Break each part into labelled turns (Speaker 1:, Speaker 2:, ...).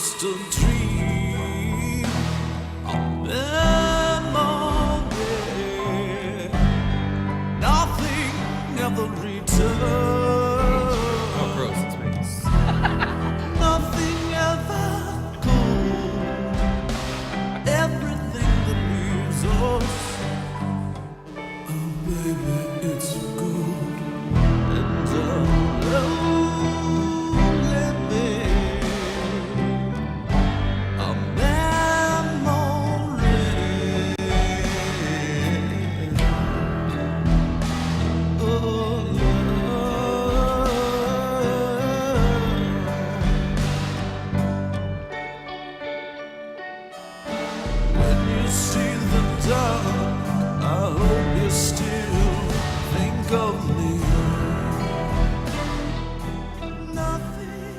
Speaker 1: just a dream, a memory. Nothing ever returns.
Speaker 2: Oh, gross. It's me.
Speaker 1: Nothing ever goes. Everything that leaves us. Oh, baby, it's so good. And lonely me. A memory. Oh, when you see the dark, I hope you still think of me. Nothing.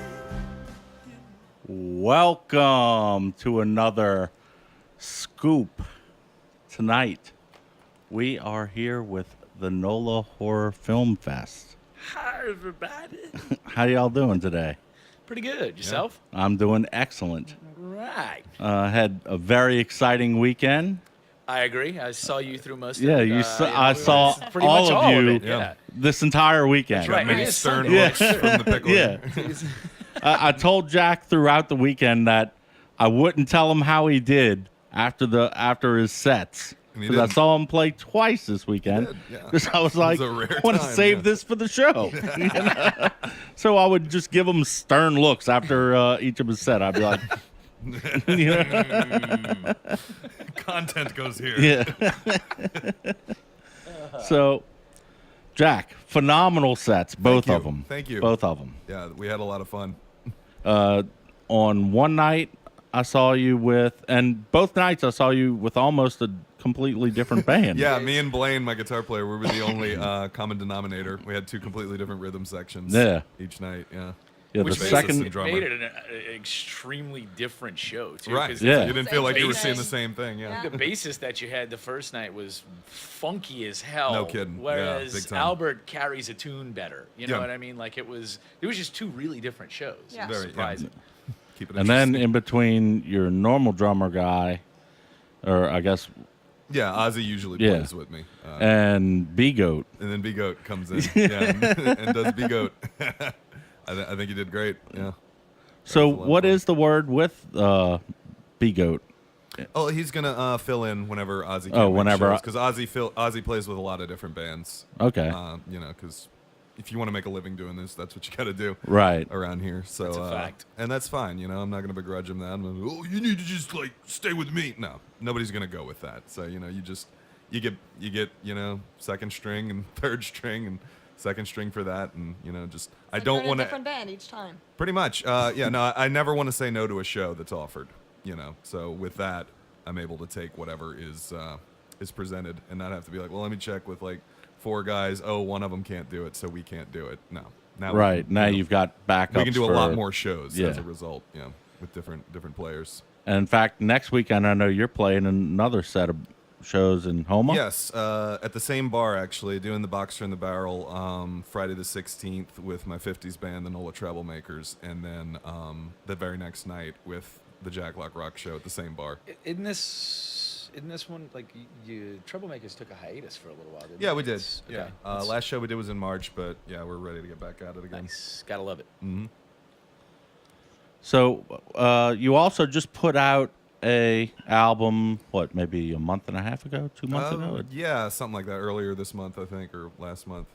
Speaker 3: Welcome to another scoop. Tonight, we are here with the NOLA Horror Film Fest.
Speaker 4: Hi, everybody.
Speaker 3: How y'all doing today?
Speaker 4: Pretty good. Yourself?
Speaker 3: I'm doing excellent.
Speaker 4: Right.
Speaker 3: Had a very exciting weekend.
Speaker 4: I agree. I saw you through most
Speaker 3: Yeah,
Speaker 4: of it.
Speaker 3: you saw, I saw
Speaker 4: pretty
Speaker 3: all
Speaker 4: much
Speaker 3: of
Speaker 4: all
Speaker 3: you
Speaker 4: of it. Yeah.
Speaker 3: this entire weekend.
Speaker 4: That's right.
Speaker 2: Many
Speaker 4: It is
Speaker 2: stern
Speaker 4: Sunday.
Speaker 2: looks from the Pickle.
Speaker 3: Yeah. I told Jack throughout the weekend that I wouldn't tell him how he did after his sets.
Speaker 2: And he
Speaker 3: Because I
Speaker 2: didn't.
Speaker 3: saw him play twice this weekend.
Speaker 2: He did, yeah.
Speaker 3: Because I was like,
Speaker 2: a rare
Speaker 3: I want to
Speaker 2: time,
Speaker 3: save
Speaker 2: yeah.
Speaker 3: this for the show. You know? So I would just give him stern looks after each of his set. I'd be like, you know?
Speaker 2: Content goes here.
Speaker 3: Yeah. So, Jack, phenomenal sets, both
Speaker 2: you.
Speaker 3: of them.
Speaker 2: Thank you.
Speaker 3: Both of them.
Speaker 2: Yeah, we had a lot of fun.
Speaker 3: On one night, I saw you with, and both nights I saw you with almost a completely different band.
Speaker 2: Yeah, me and Blaine, my guitar player, we were the only common denominator. We had two completely different rhythm sections
Speaker 3: each
Speaker 2: night. Yeah.
Speaker 3: Yeah,
Speaker 4: Which
Speaker 3: the
Speaker 2: bassist
Speaker 3: second.
Speaker 2: and drummer.
Speaker 4: made it an extremely different show, too.
Speaker 2: Right.
Speaker 4: 'cause
Speaker 3: Yeah.
Speaker 2: You didn't feel like you were
Speaker 4: Bassist.
Speaker 2: seeing the same thing. Yeah.
Speaker 4: The bassist that you had the first night was funky as hell.
Speaker 2: No kidding. Yeah,
Speaker 4: Whereas
Speaker 2: big time.
Speaker 4: Albert carries a tune better. You know
Speaker 2: Yeah.
Speaker 4: what I mean? Like it was just two really different shows.
Speaker 5: Yeah.
Speaker 4: It was
Speaker 2: Very, yeah.
Speaker 4: surprising.
Speaker 2: Keep it
Speaker 3: And then
Speaker 2: interesting.
Speaker 3: in between your normal drummer guy, or I guess,
Speaker 2: Yeah, Ozzy usually
Speaker 3: Yeah.
Speaker 2: plays with me.
Speaker 3: and B Goat.
Speaker 2: And then B Goat comes in and does B Goat. I think he did great. Yeah.
Speaker 3: So,
Speaker 2: That was a lot of
Speaker 3: what
Speaker 2: fun.
Speaker 3: is the word with B Goat?
Speaker 2: Oh, he's gonna fill in whenever Ozzy.
Speaker 3: Oh, whenever-
Speaker 2: because Ozzy plays with a lot of different bands.
Speaker 3: Okay.
Speaker 2: You know, because if you want to make a living doing this, that's what you got to do.
Speaker 3: Right.
Speaker 2: Around here, so
Speaker 4: That's a fact.
Speaker 2: and that's fine. You know, I'm not gonna begrudge him that. I'm gonna, oh, you need to just like stay with me. No, nobody's gonna go with that. So you know, you get you know second string and third string and second string for that, and you know just I
Speaker 5: Like
Speaker 2: don't
Speaker 5: you're in
Speaker 2: want
Speaker 5: a
Speaker 2: to.
Speaker 5: different band each time.
Speaker 2: Pretty much. Yeah, no, I never want to say no to a show that's offered, you know. So with that, I'm able to take whatever is presented and not have to be like, well, let me check with like four guys. Oh, one of them can't do it, so we can't do it. No. Now
Speaker 3: Right. Now
Speaker 2: you know,
Speaker 3: you've got backups.
Speaker 2: we can do a
Speaker 3: for-
Speaker 2: lot more shows
Speaker 3: yeah.
Speaker 2: as a result, yeah, with different players.
Speaker 3: And in fact, next weekend, I know you're playing another set of shows in Homa.
Speaker 2: Yes, at the same bar actually, doing the Boxer in the Barrel Friday the 16th with my 50s band, the NOLA Troublemakers, and then the very next night with the Jack Lock Rock show at the same bar.
Speaker 4: In this one, like you Troublemakers took a hiatus for a little while, didn't
Speaker 2: Yeah,
Speaker 4: they?
Speaker 2: we did.
Speaker 4: It's-
Speaker 2: Yeah,
Speaker 4: okay. That's
Speaker 2: last show we did was in March, but yeah, we're ready to get back at it again.
Speaker 4: nice. Gotta love it.
Speaker 3: So you also just put out a album, what, maybe a month and a half ago, 2 months ago?
Speaker 2: Yeah, something like that. Earlier this month, I think, or last month.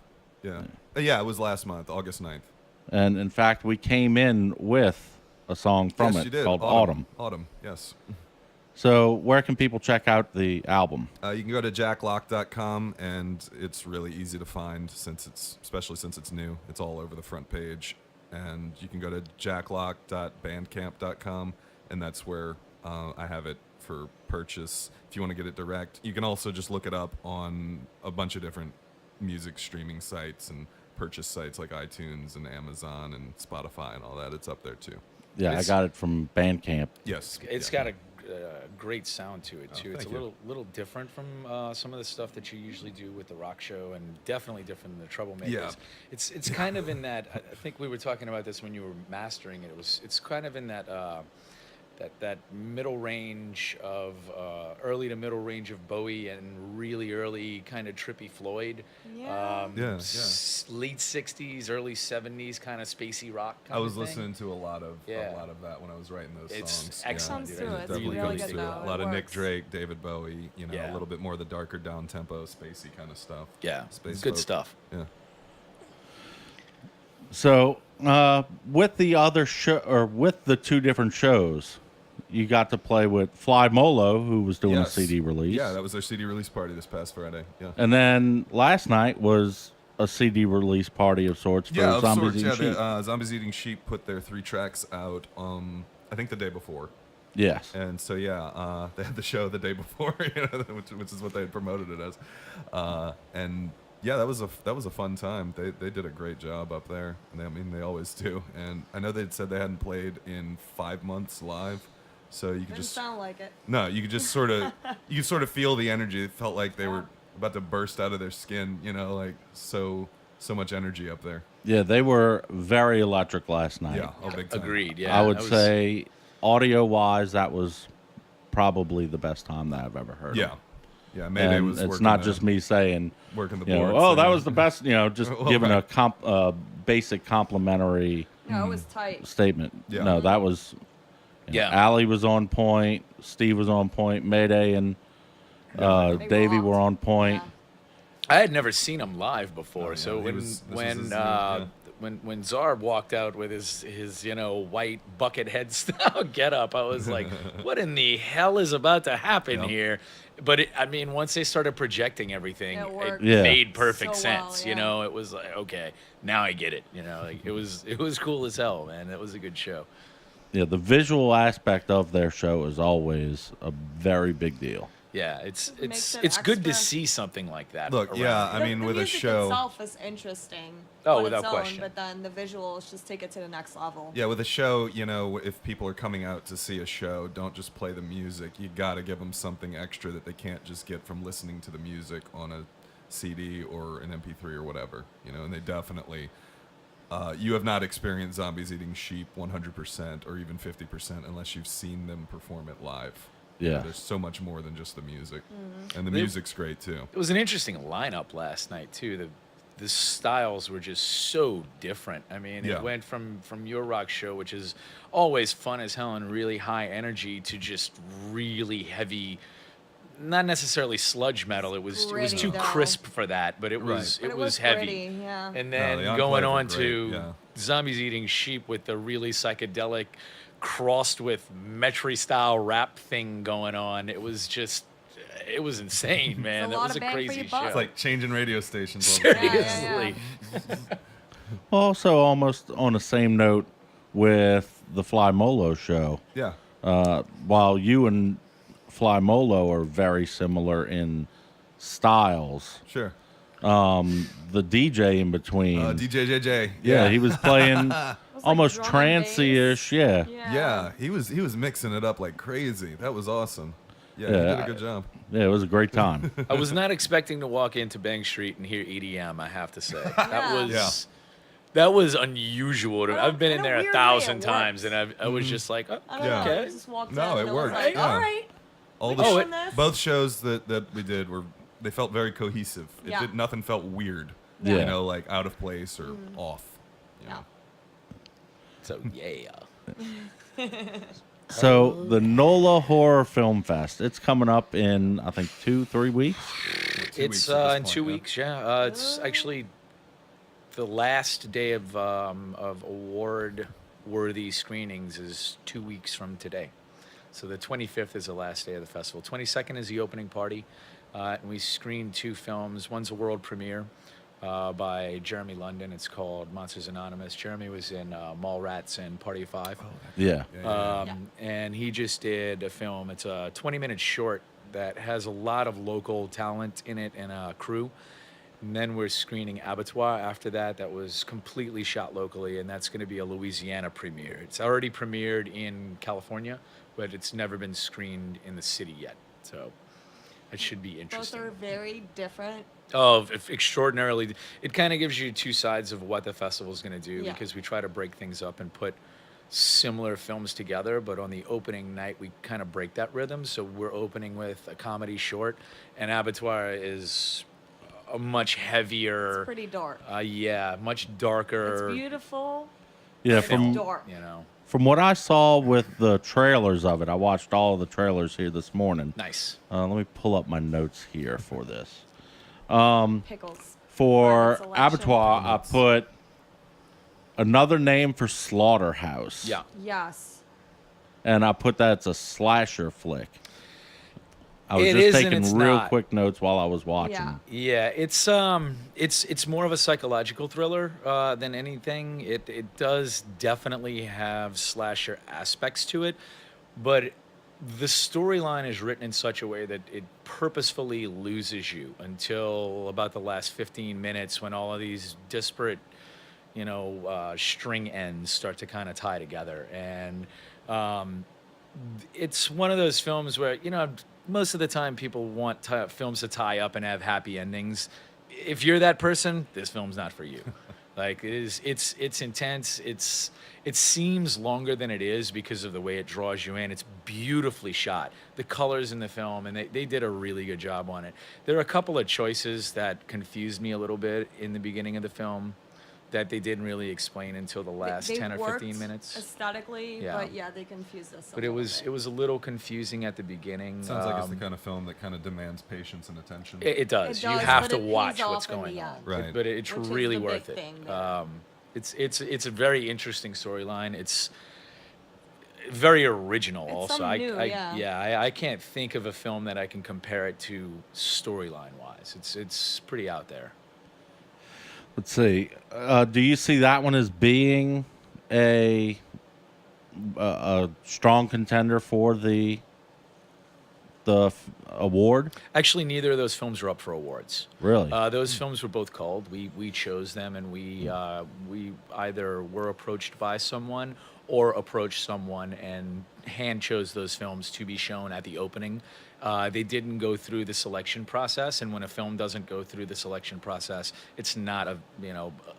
Speaker 2: Yeah, yeah, it was last month, August 9th.
Speaker 3: And in fact, we came in with a song from
Speaker 2: yes,
Speaker 3: it
Speaker 2: you did.
Speaker 3: called Autumn.
Speaker 2: Autumn, yes.
Speaker 3: So where can people check out the album?
Speaker 2: You can go to jacklock.com, and it's really easy to find especially since it's new. It's all over the front page. And you can go to jacklock.bandcamp.com, and that's where I have it for purchase if you want to get it direct. You can also just look it up on a bunch of different music streaming sites and purchase sites like iTunes and Amazon and Spotify and all that. It's up there too.
Speaker 3: Yeah, I
Speaker 4: It's-
Speaker 3: got it from Bandcamp.
Speaker 2: Yes.
Speaker 4: It's
Speaker 2: yeah.
Speaker 4: got great sound to it too. It's a
Speaker 2: thank you.
Speaker 4: little different from some of the stuff that you usually do with the rock show, and definitely different than the Troublemakers.
Speaker 2: Yeah.
Speaker 4: It's kind of in that. I think we were talking about this when you were mastering it. It's kind of in that. That middle range of early to middle range of Bowie and really early kind of trippy Floyd.
Speaker 5: Yeah.
Speaker 4: Late 60s, early 70s kind of spacey rock kind
Speaker 2: I was
Speaker 4: of thing.
Speaker 2: listening to a lot of
Speaker 4: Yeah.
Speaker 2: that when I was writing those
Speaker 4: It's
Speaker 2: songs.
Speaker 4: excellent,
Speaker 5: Comes
Speaker 4: dude.
Speaker 5: through
Speaker 2: It
Speaker 5: it. It's
Speaker 2: definitely
Speaker 5: really
Speaker 2: comes
Speaker 5: good
Speaker 2: through.
Speaker 5: though.
Speaker 2: A lot
Speaker 5: It
Speaker 2: of Nick
Speaker 5: works.
Speaker 2: Drake, David Bowie,
Speaker 4: Yeah.
Speaker 2: a little bit more of the darker down tempo, spacey kind of stuff.
Speaker 4: Yeah,
Speaker 2: Space
Speaker 4: good
Speaker 2: folk.
Speaker 4: stuff.
Speaker 2: Yeah.
Speaker 3: So, with the other show, or with the two different shows, you got to play with Fly Molo, who was doing
Speaker 2: Yes.
Speaker 3: a CD release.
Speaker 2: Yeah, that was their CD release party this past Friday. Yeah.
Speaker 3: And then last night was a CD release party of sorts for
Speaker 2: Yeah, of
Speaker 3: Zombies
Speaker 2: sorts.
Speaker 3: Eating
Speaker 2: Yeah,
Speaker 3: Sheep.
Speaker 2: Zombies Eating Sheep put their 3 tracks out. I think the day before.
Speaker 3: Yes.
Speaker 2: And so yeah, they had the show the day before, which is what they had promoted it as, and yeah, that was a fun time. They did a great job up there, and I mean they always do. And I know they'd said they hadn't played in 5 months live, so you could
Speaker 5: Didn't
Speaker 2: just
Speaker 5: sound like it.
Speaker 2: no, you could just sort of feel the energy. It felt like they were about to burst out of their skin, like so much energy up there.
Speaker 3: Yeah, they were very electric last night.
Speaker 2: Yeah, oh, big time.
Speaker 4: Agreed. Yeah,
Speaker 3: I would
Speaker 4: that was-
Speaker 3: say, audio-wise, that was probably the best time that I've ever heard.
Speaker 2: Yeah, yeah. Mayday
Speaker 3: And
Speaker 2: was
Speaker 3: it's
Speaker 2: working
Speaker 3: not
Speaker 2: the-
Speaker 3: just me saying,
Speaker 2: working the
Speaker 3: you know,
Speaker 2: boards.
Speaker 3: oh, that
Speaker 2: and-
Speaker 3: was the best, just
Speaker 2: Well,
Speaker 3: giving
Speaker 2: right.
Speaker 3: a basic complimentary
Speaker 5: No, it was tight.
Speaker 3: statement.
Speaker 2: Yeah.
Speaker 3: No, that was,
Speaker 4: Yeah.
Speaker 3: Allie was on point, Steve was on point, Mayday and
Speaker 5: They
Speaker 3: Davey were
Speaker 5: rocked.
Speaker 3: on point.
Speaker 5: Yeah.
Speaker 4: I had never seen him live before,
Speaker 2: Oh, yeah,
Speaker 4: so
Speaker 2: he
Speaker 4: when
Speaker 2: was- this was
Speaker 4: when
Speaker 2: his,
Speaker 4: when Czar walked out with his white bucket head style getup, I was like, what in the hell is about to happen
Speaker 2: Yep.
Speaker 4: here? But I mean, once they started projecting everything,
Speaker 5: It worked
Speaker 3: Yeah.
Speaker 4: made perfect
Speaker 5: so well,
Speaker 4: sense.
Speaker 5: yeah.
Speaker 4: It was like, okay, now I get it. Like it was cool as hell, man. It was a good show.
Speaker 3: Yeah, the visual aspect of their show is always a very big deal.
Speaker 4: Yeah, it's
Speaker 5: Makes
Speaker 4: it's
Speaker 5: it
Speaker 4: good to
Speaker 5: extra-
Speaker 4: see something like that.
Speaker 2: Look,
Speaker 4: around.
Speaker 2: yeah, I mean,
Speaker 5: the
Speaker 2: with a
Speaker 5: music
Speaker 2: show.
Speaker 5: itself is interesting.
Speaker 4: Oh,
Speaker 5: on
Speaker 4: without
Speaker 5: its own,
Speaker 4: question.
Speaker 5: But then the visuals just take it to the next level.
Speaker 2: Yeah, with a show, if people are coming out to see a show, don't just play the music. You got to give them something extra that they can't just get from listening to the music on a CD or an MP3 or whatever. And they definitely. You have not experienced Zombies Eating Sheep 100% or even 50% unless you've seen them perform it live.
Speaker 3: Yeah.
Speaker 2: There's so much more than just the music,
Speaker 5: Mm-hmm.
Speaker 2: and the music's great too.
Speaker 4: It was an interesting lineup last night too. The styles were just so different. I mean,
Speaker 2: Yeah.
Speaker 4: it went from your rock show, which is always fun as hell and really high energy, to just really heavy. Not necessarily sludge metal. It was
Speaker 5: Gritty,
Speaker 4: too
Speaker 5: though.
Speaker 4: crisp for that, but it
Speaker 2: Right.
Speaker 4: was
Speaker 5: But
Speaker 4: it was heavy.
Speaker 5: gritty, yeah.
Speaker 4: And
Speaker 2: No,
Speaker 4: then
Speaker 2: the
Speaker 4: going
Speaker 2: Enclave were
Speaker 4: on to
Speaker 2: great, yeah.
Speaker 4: Zombies Eating Sheep with the really psychedelic crossed with Metry style rap thing going on. It was insane, man.
Speaker 5: a
Speaker 4: That
Speaker 5: lot
Speaker 4: was
Speaker 5: of
Speaker 4: a
Speaker 5: bang for
Speaker 4: crazy
Speaker 5: your buck.
Speaker 4: show.
Speaker 2: It's like changing radio stations. all the time.
Speaker 4: Seriously.
Speaker 5: Yeah.
Speaker 3: Also, almost on the same note with the Fly Molo show,
Speaker 2: Yeah.
Speaker 3: while you and Fly Molo are very similar in styles,
Speaker 2: Sure.
Speaker 3: the DJ in between,
Speaker 2: DJ JJ.
Speaker 3: yeah, he was playing
Speaker 5: like
Speaker 3: almost
Speaker 5: drum and bass.
Speaker 3: trancey-ish, yeah.
Speaker 2: Yeah, he was mixing it up like crazy. That was awesome. Yeah, he
Speaker 3: Yeah,
Speaker 2: did a good job.
Speaker 3: Yeah, it was a great time.
Speaker 4: I was not expecting to walk into Bang Street and hear EDM, I have to say. That was unusual.
Speaker 5: Well,
Speaker 4: I've been
Speaker 5: in
Speaker 4: in
Speaker 5: a
Speaker 4: there
Speaker 5: weird way,
Speaker 4: 1,000
Speaker 5: it
Speaker 4: times,
Speaker 5: works.
Speaker 4: and I was just like, oh,
Speaker 5: I don't
Speaker 2: Yeah.
Speaker 5: know.
Speaker 4: okay.
Speaker 5: I just walked
Speaker 2: No,
Speaker 5: in
Speaker 2: it
Speaker 5: and I
Speaker 2: worked,
Speaker 5: was like,
Speaker 2: yeah.
Speaker 5: all right.
Speaker 2: All
Speaker 5: We
Speaker 2: the
Speaker 5: doing this?
Speaker 2: both shows that we did they felt very cohesive.
Speaker 5: Yeah.
Speaker 2: Nothing felt weird.
Speaker 3: Yeah.
Speaker 2: Like out of place or off. you
Speaker 5: Yeah.
Speaker 2: know.
Speaker 4: So, yeah.
Speaker 3: So the NOLA Horror Film Fest, it's coming up in, I think, 2-3 weeks.
Speaker 2: 2 weeks
Speaker 4: It's
Speaker 2: at this
Speaker 4: in
Speaker 2: point,
Speaker 4: 2
Speaker 2: yeah.
Speaker 4: weeks, yeah. It's actually the last day of award-worthy screenings is 2 weeks from today. So the 25th is the last day of the festival. 22nd is the opening party, and we screened 2 films. One's a world premiere by Jeremy London. It's called Monsters Anonymous. Jeremy was in Mallrats and Party of Five.
Speaker 3: Yeah.
Speaker 4: And he just did a film. It's a 20-minute short that has a lot of local talent in it and a crew. And then we're screening Abattoir after that. That was completely shot locally, and that's going to be a Louisiana premiere. It's already premiered in California, but it's never been screened in the city yet. So it should be
Speaker 5: Both
Speaker 4: interesting.
Speaker 5: are very different.
Speaker 4: Oh, extraordinarily. It kind of gives you two sides of what the festival is going to do
Speaker 5: Yeah.
Speaker 4: because we try to break things up and put similar films together, but on the opening night we kind of break that rhythm. So we're opening with a comedy short, and Abattoir is a much heavier,
Speaker 5: It's pretty dark.
Speaker 4: yeah, much darker.
Speaker 5: It's beautiful.
Speaker 3: Yeah,
Speaker 5: It's
Speaker 3: from
Speaker 5: dark.
Speaker 4: You know,
Speaker 3: from what I saw with the trailers of it, I watched all of the trailers here this morning.
Speaker 4: nice.
Speaker 3: Let me pull up my notes here for this.
Speaker 5: Pickles.
Speaker 3: For
Speaker 5: Private selection.
Speaker 3: Abattoir, I put another name for Slaughterhouse.
Speaker 4: Yeah.
Speaker 5: Yes.
Speaker 3: And I put that it's a slasher flick. I was
Speaker 4: It
Speaker 3: just
Speaker 4: is and
Speaker 3: taking
Speaker 4: it's
Speaker 3: real
Speaker 4: not.
Speaker 3: quick notes while I was watching.
Speaker 5: Yeah.
Speaker 4: Yeah, it's more of a psychological thriller than anything. It does definitely have slasher aspects to it, but the storyline is written in such a way that it purposefully loses you until about the last 15 minutes when all of these disparate, string ends start to kind of tie together. And it's one of those films where, most of the time people want films to tie up and have happy endings. If you're that person, this film's not for you. Like it's intense. It seems longer than it is because of the way it draws you in. It's beautifully shot. The colors in the film, and they did a really good job on it. There are a couple of choices that confused me a little bit in the beginning of the film that they didn't really explain until the last
Speaker 5: They
Speaker 4: 10 or
Speaker 5: worked
Speaker 4: 15 minutes.
Speaker 5: aesthetically,
Speaker 4: Yeah.
Speaker 5: but yeah, they confused us.
Speaker 4: But it was a little confusing at the beginning.
Speaker 2: Sounds like it's the kind of film that kind of demands patience and attention.
Speaker 4: It does.
Speaker 5: It
Speaker 4: You
Speaker 5: does,
Speaker 4: have
Speaker 5: but
Speaker 4: to
Speaker 5: it pays
Speaker 4: watch
Speaker 5: off
Speaker 4: what's
Speaker 5: in the
Speaker 4: going on.
Speaker 5: end.
Speaker 2: Right.
Speaker 4: But it's
Speaker 5: Which is
Speaker 4: really
Speaker 5: the big
Speaker 4: worth it.
Speaker 5: thing there.
Speaker 4: It's a very interesting storyline. It's very original.
Speaker 5: It's
Speaker 4: Also,
Speaker 5: something new, yeah.
Speaker 4: I can't think of a film that I can compare it to storyline wise. It's pretty out there.
Speaker 3: Let's see. Do you see that one as being a strong contender for the award?
Speaker 4: Actually, neither of those films are up for awards.
Speaker 3: Really?
Speaker 4: Those films were both called. We chose them, and we either were approached by someone or approached someone and hand chose those films to be shown at the opening. They didn't go through the selection process, and when a film doesn't go through the selection process, it's not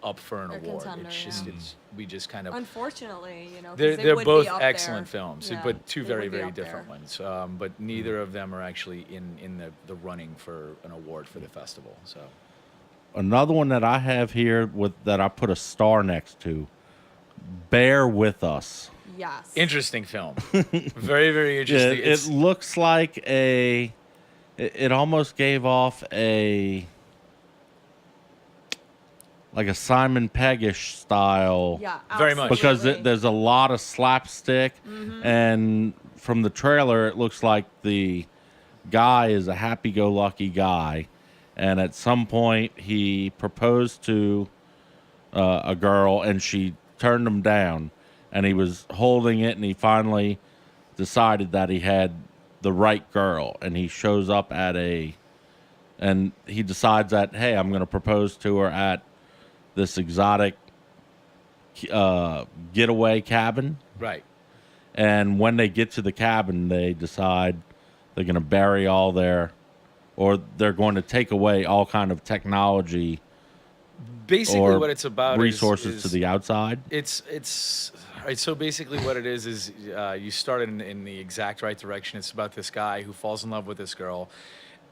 Speaker 4: up for an
Speaker 5: A
Speaker 4: award.
Speaker 5: contender,
Speaker 4: It's just
Speaker 5: yeah.
Speaker 4: we just kind of
Speaker 5: Unfortunately, 'cause
Speaker 4: they're
Speaker 5: they would
Speaker 4: both
Speaker 5: be up
Speaker 4: excellent
Speaker 5: there.
Speaker 4: films,
Speaker 5: Yeah,
Speaker 4: but two
Speaker 5: they
Speaker 4: very
Speaker 5: would be
Speaker 4: very
Speaker 5: up there.
Speaker 4: different ones. But neither of them are actually in the running for an award for the festival. So
Speaker 3: Another one that I have here that I put a star next to, Bear With Us.
Speaker 5: Yes.
Speaker 4: interesting film, very very
Speaker 3: Yeah,
Speaker 4: interesting.
Speaker 3: it
Speaker 4: It's-
Speaker 3: looks like it almost gave off a Simon Peggish style.
Speaker 5: Yeah.
Speaker 4: Very much.
Speaker 3: Because
Speaker 5: absolutely.
Speaker 3: there's a lot of slapstick, and from the trailer, it looks like the guy is a happy-go-lucky guy, and at some point he proposed to a girl, and she turned him down, and he was holding it, and he finally decided that he had the right girl, and he shows up and he decides that, hey, I'm going to propose to her at this exotic getaway cabin.
Speaker 4: right.
Speaker 3: And when they get to the cabin, they decide they're going to bury all or they're going to take away all kind of technology
Speaker 4: Basically,
Speaker 3: or
Speaker 4: what it's about
Speaker 3: resources
Speaker 4: is
Speaker 3: to the outside.
Speaker 4: It's right. So basically, what it is you start in the exact right direction. It's about this guy who falls in love with this girl,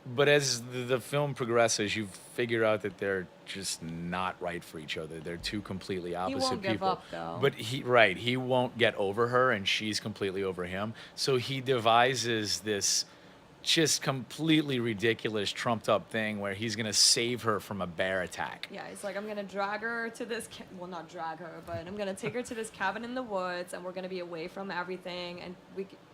Speaker 4: but as the film progresses, you figure out that they're just not right for each other. They're two completely opposite
Speaker 5: won't give
Speaker 4: people.
Speaker 5: up, though.
Speaker 4: But he won't get over her, and she's completely over him. So he devises this just completely ridiculous, trumped up thing where he's gonna save her from a bear attack.
Speaker 5: Yeah, he's like, I'm gonna drag her to this. Well, not drag her, but I'm gonna take her to this cabin in the woods, and we're gonna be away from everything, and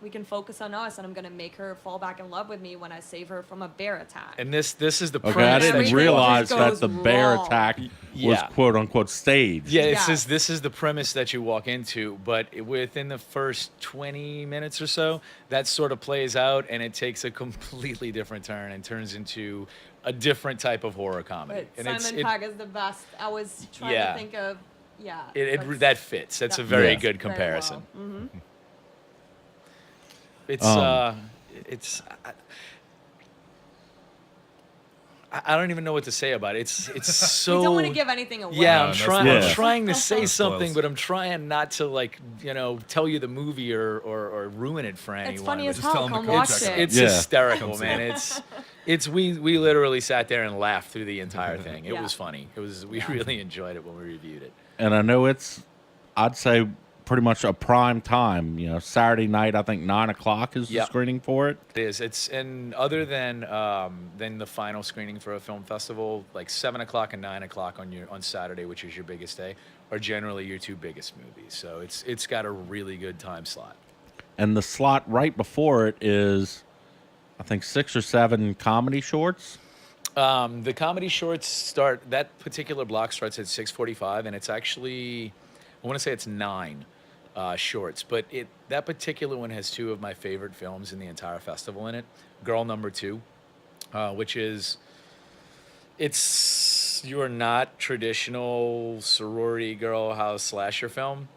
Speaker 5: we can focus on us, and I'm gonna make her fall back in love with me when I save her from a bear attack.
Speaker 4: And this is the
Speaker 3: Okay, I
Speaker 4: premise that
Speaker 3: didn't
Speaker 5: Everything
Speaker 4: you
Speaker 3: realize
Speaker 5: just
Speaker 3: that
Speaker 5: goes
Speaker 3: the bear
Speaker 5: wrong.
Speaker 3: attack was
Speaker 4: Yeah.
Speaker 3: quote unquote staged.
Speaker 4: Yeah,
Speaker 5: Yes.
Speaker 4: this is the premise that you walk into, but within the first 20 minutes or so, that sort of plays out, and it takes a completely different turn and turns into a different type of horror comedy.
Speaker 5: But Simon Pegg is the best. I was trying
Speaker 4: Yeah.
Speaker 5: to think of,
Speaker 4: that fits. That's a very
Speaker 3: Yeah.
Speaker 4: good
Speaker 5: very
Speaker 4: comparison.
Speaker 5: well. Mhm.
Speaker 4: It's I don't even know what to say about it. It's so.
Speaker 5: We don't want to give anything away.
Speaker 4: Yeah,
Speaker 2: No,
Speaker 4: I'm
Speaker 2: that's
Speaker 4: trying.
Speaker 3: spoils.
Speaker 4: I'm trying to say
Speaker 2: That
Speaker 4: something,
Speaker 2: spoils.
Speaker 4: but I'm trying not to tell you the movie or ruin it for anyone.
Speaker 5: It's funny as
Speaker 2: Just tell
Speaker 5: hell.
Speaker 2: 'em to
Speaker 5: Come
Speaker 2: come
Speaker 5: watch
Speaker 2: check it
Speaker 5: it.
Speaker 2: out.
Speaker 4: It's
Speaker 3: Yeah.
Speaker 4: hysterical,
Speaker 2: Come
Speaker 4: man.
Speaker 2: see
Speaker 4: It's we literally sat there and laughed through the entire thing. It
Speaker 5: Yeah.
Speaker 4: was funny. We really enjoyed it when we reviewed it.
Speaker 3: And I know I'd say pretty much a prime time. Saturday night, I think 9 o'clock is the
Speaker 4: Yep.
Speaker 3: screening for it.
Speaker 4: It is. It's and other than the final screening for a film festival, like 7 o'clock and 9 o'clock on Saturday, which is your biggest day, are generally your two biggest movies. So it's got a really good time slot.
Speaker 3: And the slot right before it is, I think, 6 or 7 comedy shorts.
Speaker 4: The comedy shorts start. That particular block starts at 6:45, and it's actually, I want to say it's 9 shorts, but that particular one has 2 of my favorite films in the entire festival in it. Girl Number 2, which is, it's your not traditional sorority girl house slasher film.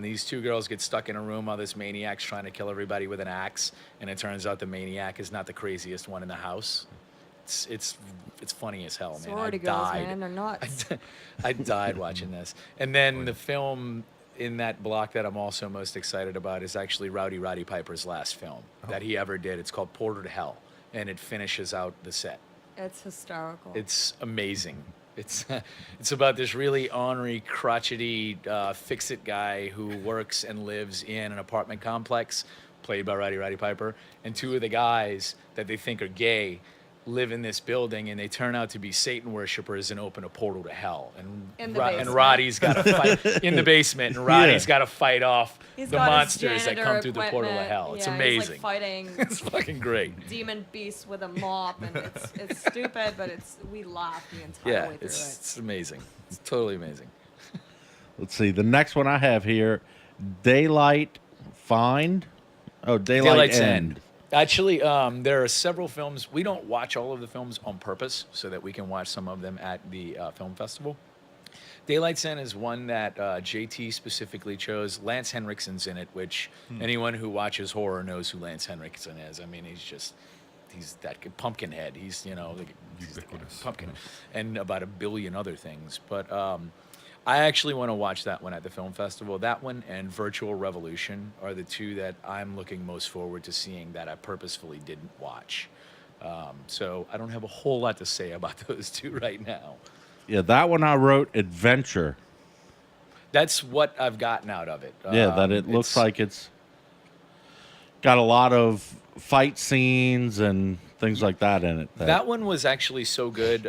Speaker 4: These 2 girls get stuck in a room while this maniac's trying to kill everybody with an axe, and it turns out the maniac is not the craziest one in the house. It's funny as hell, man.
Speaker 5: Sorority
Speaker 4: I
Speaker 5: girls,
Speaker 4: died.
Speaker 5: man, they're nuts.
Speaker 4: I died watching this. And then the film in that block that I'm also most excited about is actually Roddy Piper's last film that he ever did. It's called Portal to Hell, and it finishes out the set.
Speaker 5: It's hysterical.
Speaker 4: It's amazing. It's about this really ornery, crotchety, fix-it guy who works and lives in an apartment complex, played by Roddy Piper, and 2 of the guys that they think are gay live in this building, and they turn out to be Satan worshipers and open a portal to hell.
Speaker 5: In
Speaker 4: And
Speaker 5: the basement.
Speaker 4: Roddy's got to fight in the basement, and Roddy's got to fight off
Speaker 5: He's
Speaker 4: the
Speaker 5: got his
Speaker 4: monsters that
Speaker 5: janitor
Speaker 4: come through the portal to
Speaker 5: equipment.
Speaker 4: hell. It's
Speaker 5: Yeah,
Speaker 4: amazing.
Speaker 5: He's like fighting
Speaker 4: It's fucking great.
Speaker 5: demon beasts with a mop, and it's stupid, but we laugh the entire
Speaker 4: Yeah,
Speaker 5: way through
Speaker 4: it's amazing. It's totally amazing.
Speaker 3: Let's see. The next one I have here, Daylight Find. Oh, Daylight
Speaker 4: Daylight's
Speaker 3: End.
Speaker 4: End. Actually, there are several films. We don't watch all of the films on purpose so that we can watch some of them at the film festival. Daylight's End is one that JT specifically chose. Lance Henriksen's in it, which anyone who watches horror knows who Lance Henriksen is. I mean, he's that good Pumpkinhead. He's,
Speaker 2: Ubiquitous.
Speaker 4: Pumpkin, and about a billion other things. But I actually want to watch that one at the film festival. That one and Virtual Revolution are the 2 that I'm looking most forward to seeing that I purposefully didn't watch. So I don't have a whole lot to say about those 2 right now.
Speaker 3: Yeah, that one I wrote Adventure.
Speaker 4: That's what I've gotten out of it.
Speaker 3: Yeah, that it looks
Speaker 4: it's-
Speaker 3: like it's got a lot of fight scenes and things like that in it.
Speaker 4: That one was actually so good.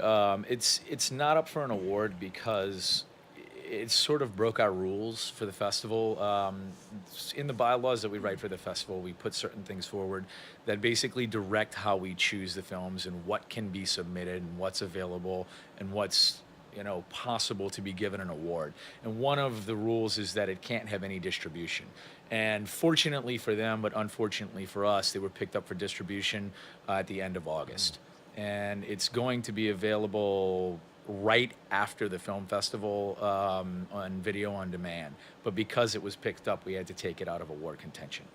Speaker 4: It's not up for an award because it sort of broke our rules for the festival. In the bylaws that we write for the festival, we put certain things forward that basically direct how we choose the films and what can be submitted and what's available and what's possible to be given an award. And one of the rules is that it can't have any distribution. And fortunately for them, but unfortunately for us, they were picked up for distribution at the end of August. And it's going to be available right after the film festival on video on demand. But because it was picked up, we had to take it out of award contention.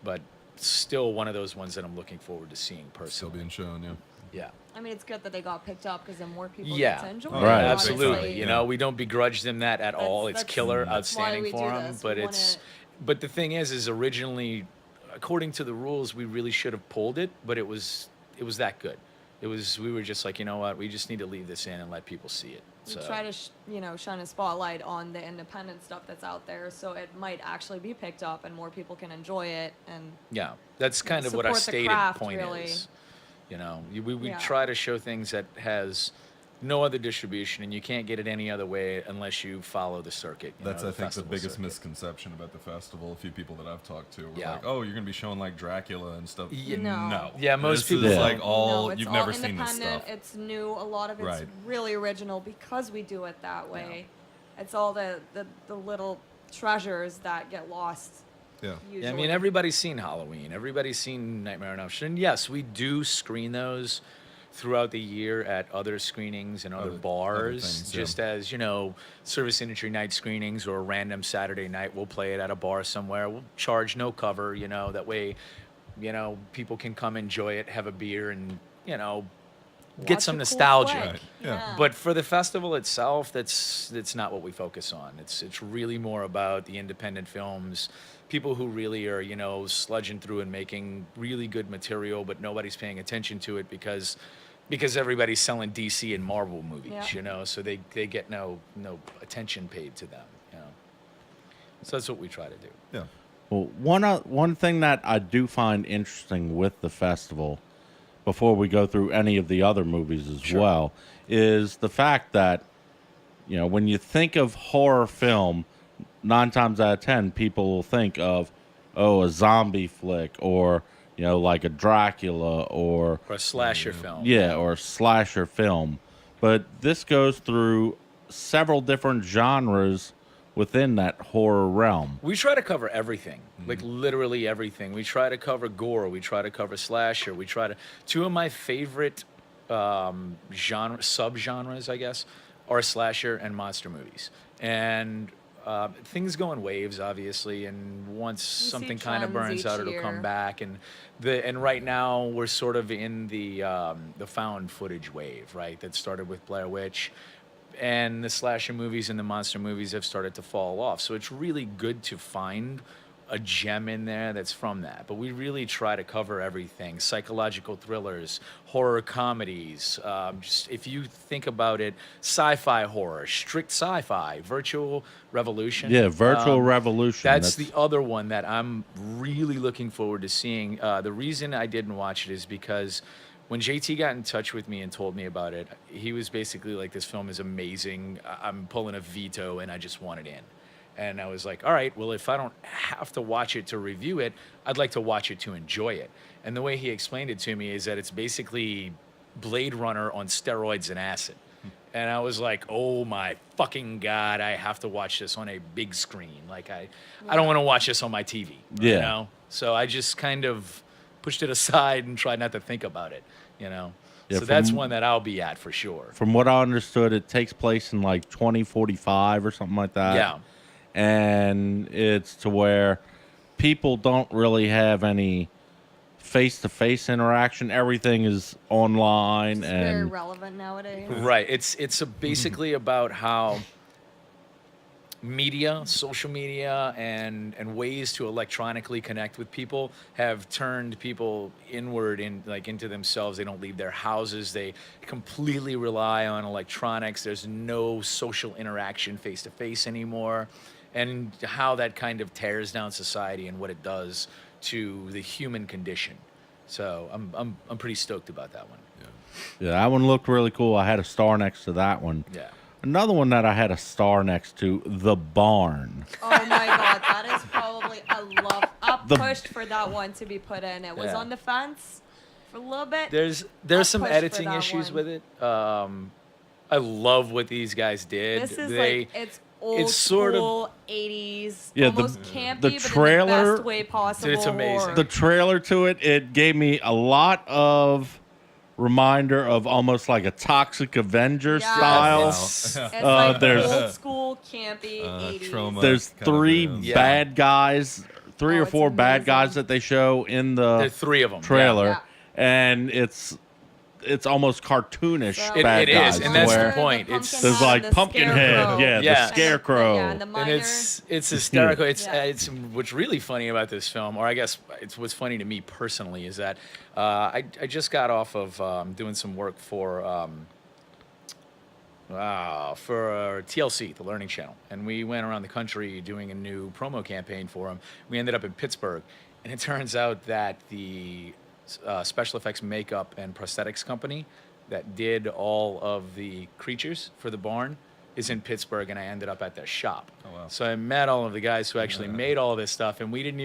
Speaker 4: But still one of those ones that I'm looking forward to seeing
Speaker 2: Still
Speaker 4: personally.
Speaker 2: being shown, yeah.
Speaker 4: Yeah.
Speaker 5: I mean, it's good that they got picked up because then more people
Speaker 4: Yeah.
Speaker 5: get to enjoy
Speaker 2: Oh,
Speaker 5: it.
Speaker 3: Right.
Speaker 4: Absolutely.
Speaker 5: obviously.
Speaker 4: You know, we don't begrudge them that at all. It's
Speaker 5: That's-
Speaker 4: killer,
Speaker 5: that's why
Speaker 4: outstanding
Speaker 5: we
Speaker 4: for
Speaker 5: do
Speaker 4: them.
Speaker 5: this.
Speaker 4: But
Speaker 5: We
Speaker 4: but the thing is originally, according to the rules, we really should have pulled it. But it was that good. We were just like, you know what? We just need to leave this in and let people see it.
Speaker 5: We
Speaker 4: So
Speaker 5: try to shine a spotlight on the independent stuff that's out there, so it might actually be picked up and more people can enjoy it. And
Speaker 4: yeah, that's kind of what our
Speaker 5: support the
Speaker 4: stated
Speaker 5: craft,
Speaker 4: point
Speaker 5: really.
Speaker 4: is. You know, we
Speaker 5: Yeah.
Speaker 4: try to show things that has no other distribution, and you can't get it any other way unless you follow the circuit.
Speaker 2: That's, I think, the
Speaker 4: festival
Speaker 2: biggest
Speaker 4: circuit.
Speaker 2: misconception about the festival. A few people that I've talked to were
Speaker 4: Yeah.
Speaker 2: like, "Oh, you're gonna be showing like Dracula and stuff."
Speaker 4: Yeah,
Speaker 2: No.
Speaker 4: Yeah, most
Speaker 2: This
Speaker 4: people
Speaker 2: is
Speaker 3: Yeah.
Speaker 2: like all
Speaker 5: no, it's
Speaker 2: you've
Speaker 5: all
Speaker 2: never seen this
Speaker 5: independent.
Speaker 2: stuff.
Speaker 5: It's new. A lot of it's
Speaker 2: Right.
Speaker 5: really original because we do it that way. It's all the little treasures that get lost.
Speaker 2: Yeah.
Speaker 5: Usually.
Speaker 4: Yeah, I mean, everybody's seen Halloween. Everybody's seen Nightmare on Elm Street. And yes, we do screen those throughout the year at other screenings and other
Speaker 2: Other
Speaker 4: bars,
Speaker 2: things, yeah.
Speaker 4: just as, service industry night screenings or a random Saturday night, we'll play it at a bar somewhere. We'll charge no cover, that way, people can come enjoy it, have a beer, and, get
Speaker 5: Watch
Speaker 4: some
Speaker 5: a cool
Speaker 4: nostalgia.
Speaker 5: flick.
Speaker 2: Right, yeah.
Speaker 4: But for the festival itself, that's not what we focus on. It's really more about the independent films, people who really are, sludging through and making really good material, but nobody's paying attention to it because everybody's selling DC and Marvel movies,
Speaker 5: Yeah.
Speaker 4: so they get no attention paid to them, So that's what we try to do.
Speaker 2: Yeah.
Speaker 3: Well, one thing that I do find interesting with the festival, before we go through any of the other movies as well, is the fact that, when you think of horror film, 9 times out of 10, people will think of, a zombie flick, or, like a Dracula, or
Speaker 4: Or a slasher film.
Speaker 3: or a slasher film. But this goes through several different genres within that horror realm.
Speaker 4: We try to cover everything, like literally everything. We try to cover gore. We try to cover slasher. Two of my favorite subgenres, I guess, are slasher and monster movies. And things go in waves, obviously. And once
Speaker 5: see
Speaker 4: something kind of
Speaker 5: trends
Speaker 4: burns
Speaker 5: each
Speaker 4: out, it'll
Speaker 5: year.
Speaker 4: come back. And right now we're sort of in the found footage wave, right? That started with Blair Witch. And the slasher movies and the monster movies have started to fall off. So it's really good to find a gem in there that's from that. But we really try to cover everything: psychological thrillers, horror comedies. Just if you think about it, sci-fi horror, strict sci-fi, Virtual Revolution.
Speaker 3: Yeah, Virtual Revolution.
Speaker 4: That's the other one that I'm really looking forward to seeing. The reason I didn't watch it is because when JT got in touch with me and told me about it, he was basically like, this film is amazing. I'm pulling a veto and I just want it in. And I was like, all right, well, if I don't have to watch it to review it, I'd like to watch it to enjoy it. And the way he explained it to me is that it's basically Blade Runner on steroids and acid. And I was like, oh my fucking God, I have to watch this on a big screen. Like, I don't want to watch this on my TV.
Speaker 3: Yeah.
Speaker 4: So I just kind of pushed it aside and tried not to think about it,
Speaker 3: Yeah,
Speaker 4: so that's one that I'll be at for sure.
Speaker 3: From what I understood, it takes place in like 2045 or something like that.
Speaker 4: Yeah.
Speaker 3: And it's to where people don't really have any face-to-face interaction. Everything is online,
Speaker 5: It's very
Speaker 3: and
Speaker 5: relevant nowadays.
Speaker 4: Right. It's basically about how media, social media, and ways to electronically connect with people have turned people inward into themselves. They don't leave their houses. They completely rely on electronics. There's no social interaction face to face anymore, and how that kind of tears down society and what it does to the human condition. So I'm pretty stoked about that one.
Speaker 3: yeah, that one looked really cool. I had a star next to that one.
Speaker 4: Yeah.
Speaker 3: Another one that I had a star next to, The Barn.
Speaker 5: Oh my God, that is probably I pushed for that one to be put in. It was
Speaker 4: Yeah.
Speaker 5: on the fence for a little bit.
Speaker 4: There's
Speaker 5: I'll
Speaker 4: some
Speaker 5: push for
Speaker 4: editing
Speaker 5: that
Speaker 4: issues
Speaker 5: one.
Speaker 4: with it. I love what these guys did.
Speaker 5: This is it's old
Speaker 4: it's sort of-
Speaker 5: school 80s,
Speaker 3: Yeah,
Speaker 5: almost campy,
Speaker 3: the
Speaker 5: but
Speaker 3: trailer-
Speaker 5: in the best way possible.
Speaker 4: It's amazing.
Speaker 5: horror.
Speaker 3: The trailer to it, it gave me a lot of reminder of almost like a Toxic Avenger
Speaker 5: Yeah.
Speaker 3: style.
Speaker 5: It's
Speaker 2: Wow.
Speaker 5: like
Speaker 3: there's-
Speaker 5: old school campy 80s.
Speaker 2: trauma.
Speaker 3: There's
Speaker 2: kind of,
Speaker 3: three
Speaker 2: yeah.
Speaker 3: bad guys, three
Speaker 5: Oh,
Speaker 3: or
Speaker 5: it's
Speaker 3: four bad
Speaker 5: amazing.
Speaker 3: guys that they show in
Speaker 4: There are
Speaker 3: the
Speaker 4: three of them.
Speaker 3: trailer,
Speaker 5: Yeah.
Speaker 3: and it's almost cartoonish.
Speaker 5: So-
Speaker 3: bad
Speaker 4: It
Speaker 3: guys,
Speaker 4: is, and that's
Speaker 3: where
Speaker 4: the point. It's-
Speaker 3: there's like Pumpkinhead, yeah,
Speaker 4: Yeah.
Speaker 3: the Scarecrow.
Speaker 5: And the
Speaker 4: And
Speaker 5: minor,
Speaker 4: it's hysterical. It's
Speaker 5: Yeah.
Speaker 4: it's what's really funny about this film, or I guess it's what's funny to me personally, is that I just got off of doing some work for TLC, the Learning Channel, and we went around the country doing a new promo campaign for them. We ended up in Pittsburgh, and it turns out that the special effects makeup and prosthetics company that did all of the creatures for the barn is in Pittsburgh, and I ended up at their shop.
Speaker 2: Oh, wow.
Speaker 4: So I met all of the guys who actually made all this stuff, and I didn't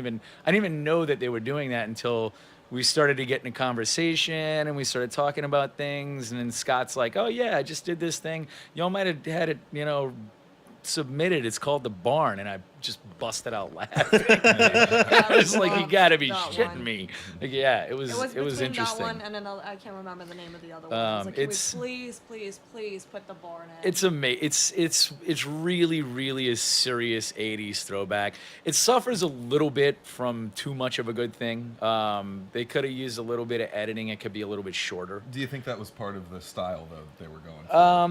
Speaker 4: even know that they were doing that until we started to get in a conversation, and we started talking about things, and then Scott's like, oh yeah, I just did this thing. Y'all might have had it, submitted. It's called The Barn, and I just busted out laughing. I was like, you gotta be shitting me. Like, yeah, it was
Speaker 5: between
Speaker 4: interesting.
Speaker 5: that one and another. I can't remember the name of the other one. I was like, can we please put the bar in it?
Speaker 4: It's amazing. It's really, really a serious '80s throwback. It suffers a little bit from too much of a good thing. They could have used a little bit of editing. It could be a little bit shorter.
Speaker 2: Do you think that was part of the style though that they were going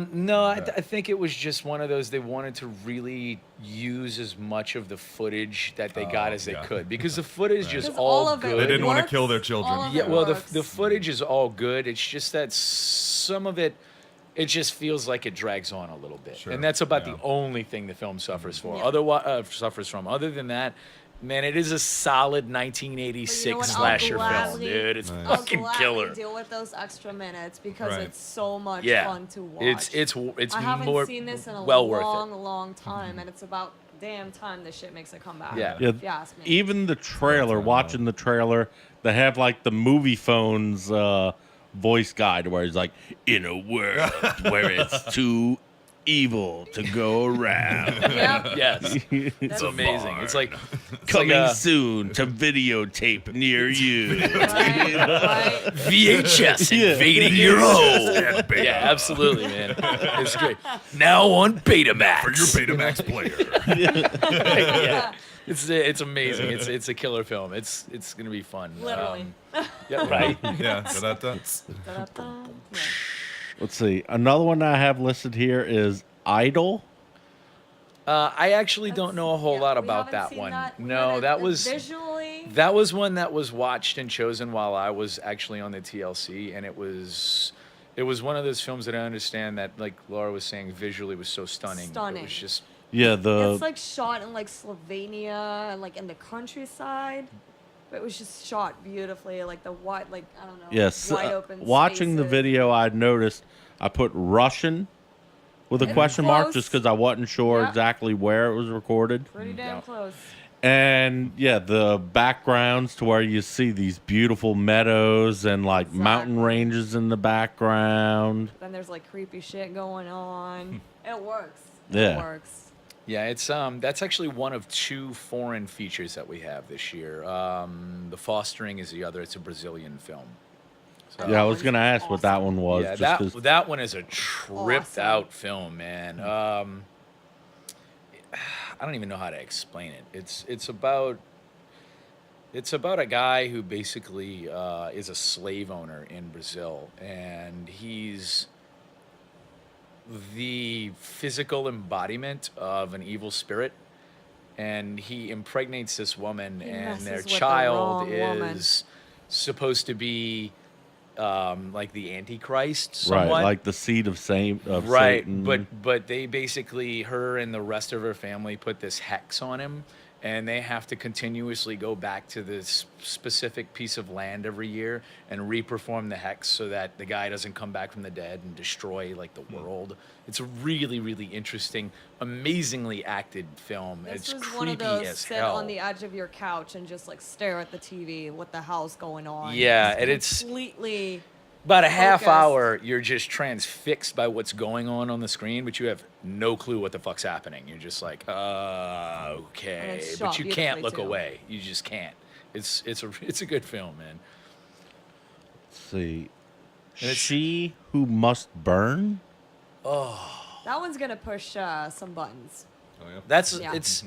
Speaker 2: for?
Speaker 4: No, I think it was just one of those. They wanted to really use as much of the footage that they got as they could, because the footage is all
Speaker 5: of it
Speaker 4: good.
Speaker 2: They didn't want to
Speaker 5: works.
Speaker 2: kill their children.
Speaker 5: All of
Speaker 4: Yeah,
Speaker 5: it
Speaker 4: well,
Speaker 5: works.
Speaker 4: the footage is all good. It's just that some of it, it just feels like it drags on a little bit,
Speaker 2: Sure,
Speaker 4: and that's about
Speaker 2: yeah.
Speaker 4: the only thing the film suffers for.
Speaker 5: Yeah.
Speaker 4: Suffers from. Other than that, man, it is a solid 1986
Speaker 5: But you know what?
Speaker 4: slasher film,
Speaker 5: gladly-
Speaker 4: dude. It's
Speaker 2: Nice.
Speaker 5: I'll
Speaker 4: fucking
Speaker 5: gladly
Speaker 4: killer.
Speaker 5: deal with those extra minutes because
Speaker 2: Right.
Speaker 5: it's so much
Speaker 4: Yeah,
Speaker 5: fun to watch.
Speaker 4: it's
Speaker 5: I haven't
Speaker 4: more
Speaker 5: seen this in a
Speaker 4: well worth it.
Speaker 5: long time, and it's about damn time this shit makes a comeback.
Speaker 4: Yeah.
Speaker 3: Yeah,
Speaker 5: If you ask me.
Speaker 3: even the trailer,
Speaker 2: That's
Speaker 3: watching the trailer, they have like the movie phones voice guide where he's like, in a world where it's too evil to go around.
Speaker 5: Yep.
Speaker 4: Yes, it's
Speaker 5: That's
Speaker 4: amazing. It's like
Speaker 3: Coming soon to videotape near you.
Speaker 5: right?
Speaker 4: VHS
Speaker 3: Yeah.
Speaker 4: invading your home. Yeah, absolutely, man. It's great. Now on Betamax.
Speaker 2: For your Betamax player.
Speaker 4: Yeah. It's amazing. It's a killer film. It's gonna be fun.
Speaker 5: Literally.
Speaker 4: Yeah, right.
Speaker 2: Yeah. Da-da-da.
Speaker 5: Da-da-da. Yeah.
Speaker 3: Let's see. Another one I have listed here is Idol.
Speaker 4: I actually don't
Speaker 5: That's-
Speaker 4: know a whole
Speaker 5: yeah,
Speaker 4: lot
Speaker 5: we
Speaker 4: about
Speaker 5: haven't
Speaker 4: that
Speaker 5: seen
Speaker 4: one.
Speaker 5: that. We
Speaker 4: No,
Speaker 5: haven't-
Speaker 4: that was
Speaker 5: visually.
Speaker 4: that was one that was watched and chosen while I was actually on the TLC, and it was one of those films that I understand that, like Laura was saying, visually was so stunning. It
Speaker 5: Stunning.
Speaker 4: was just
Speaker 3: Yeah, the
Speaker 5: It's like shot in like Slovenia, like in the countryside. But it was just shot beautifully, like the wide, like I don't know,
Speaker 3: yes.
Speaker 5: wide open.
Speaker 3: Watching the
Speaker 5: spaces.
Speaker 3: video, I noticed I put Russian with a
Speaker 5: Yeah.
Speaker 3: question mark
Speaker 5: Close.
Speaker 3: just because I wasn't sure
Speaker 5: Yeah.
Speaker 3: exactly where it was recorded.
Speaker 5: Pretty damn
Speaker 4: Yeah.
Speaker 5: close.
Speaker 3: And yeah, the backgrounds to where you see these beautiful meadows and like mountain
Speaker 5: Exactly.
Speaker 3: ranges in the background.
Speaker 5: Then there's like creepy shit going on. It works.
Speaker 3: Yeah.
Speaker 5: It works.
Speaker 4: yeah. It's that's actually one of two foreign features that we have this year. The Fostering is the other. It's a Brazilian film. So,
Speaker 3: Yeah, I was gonna ask what that one was.
Speaker 4: yeah,
Speaker 3: just 'cause-
Speaker 4: that one is a tripped
Speaker 5: Awesome.
Speaker 4: out film, man. I don't even know how to explain it. It's about a guy who basically is a slave owner in Brazil, and he's the physical embodiment of an evil spirit, and he impregnates this woman,
Speaker 5: He
Speaker 4: and
Speaker 5: messes
Speaker 4: their
Speaker 5: with the
Speaker 4: child
Speaker 5: wrong woman.
Speaker 4: is supposed to be like the Antichrist,
Speaker 3: right,
Speaker 4: somewhat.
Speaker 3: like the seed of
Speaker 4: Right,
Speaker 3: Satan.
Speaker 4: but they basically, her and the rest of her family put this hex on him, and they have to continuously go back to this specific piece of land every year and reperform the hex so that the guy doesn't come back from the dead and destroy like the world. It's a really, really interesting, amazingly acted film.
Speaker 5: This
Speaker 4: It's
Speaker 5: was
Speaker 4: creepy
Speaker 5: one of those
Speaker 4: as
Speaker 5: sit
Speaker 4: hell.
Speaker 5: on the edge of your couch and just like stare at the TV. What the hell's going on?
Speaker 4: Yeah,
Speaker 5: Just
Speaker 4: and it's-
Speaker 5: completely.
Speaker 4: About a half
Speaker 5: focused.
Speaker 4: hour, you're just transfixed by what's going on the screen, but you have no clue what the fuck's happening. You're just like, okay,
Speaker 5: it's
Speaker 4: but
Speaker 5: shot
Speaker 4: you can't
Speaker 5: beautifully,
Speaker 4: look
Speaker 5: too.
Speaker 4: away. You just can't. It's a good film, man.
Speaker 3: Let's see.
Speaker 4: And it's-
Speaker 3: She Who Must Burn.
Speaker 5: That one's gonna push some buttons.
Speaker 2: Oh, yeah.
Speaker 4: That's
Speaker 5: Yeah.
Speaker 4: it's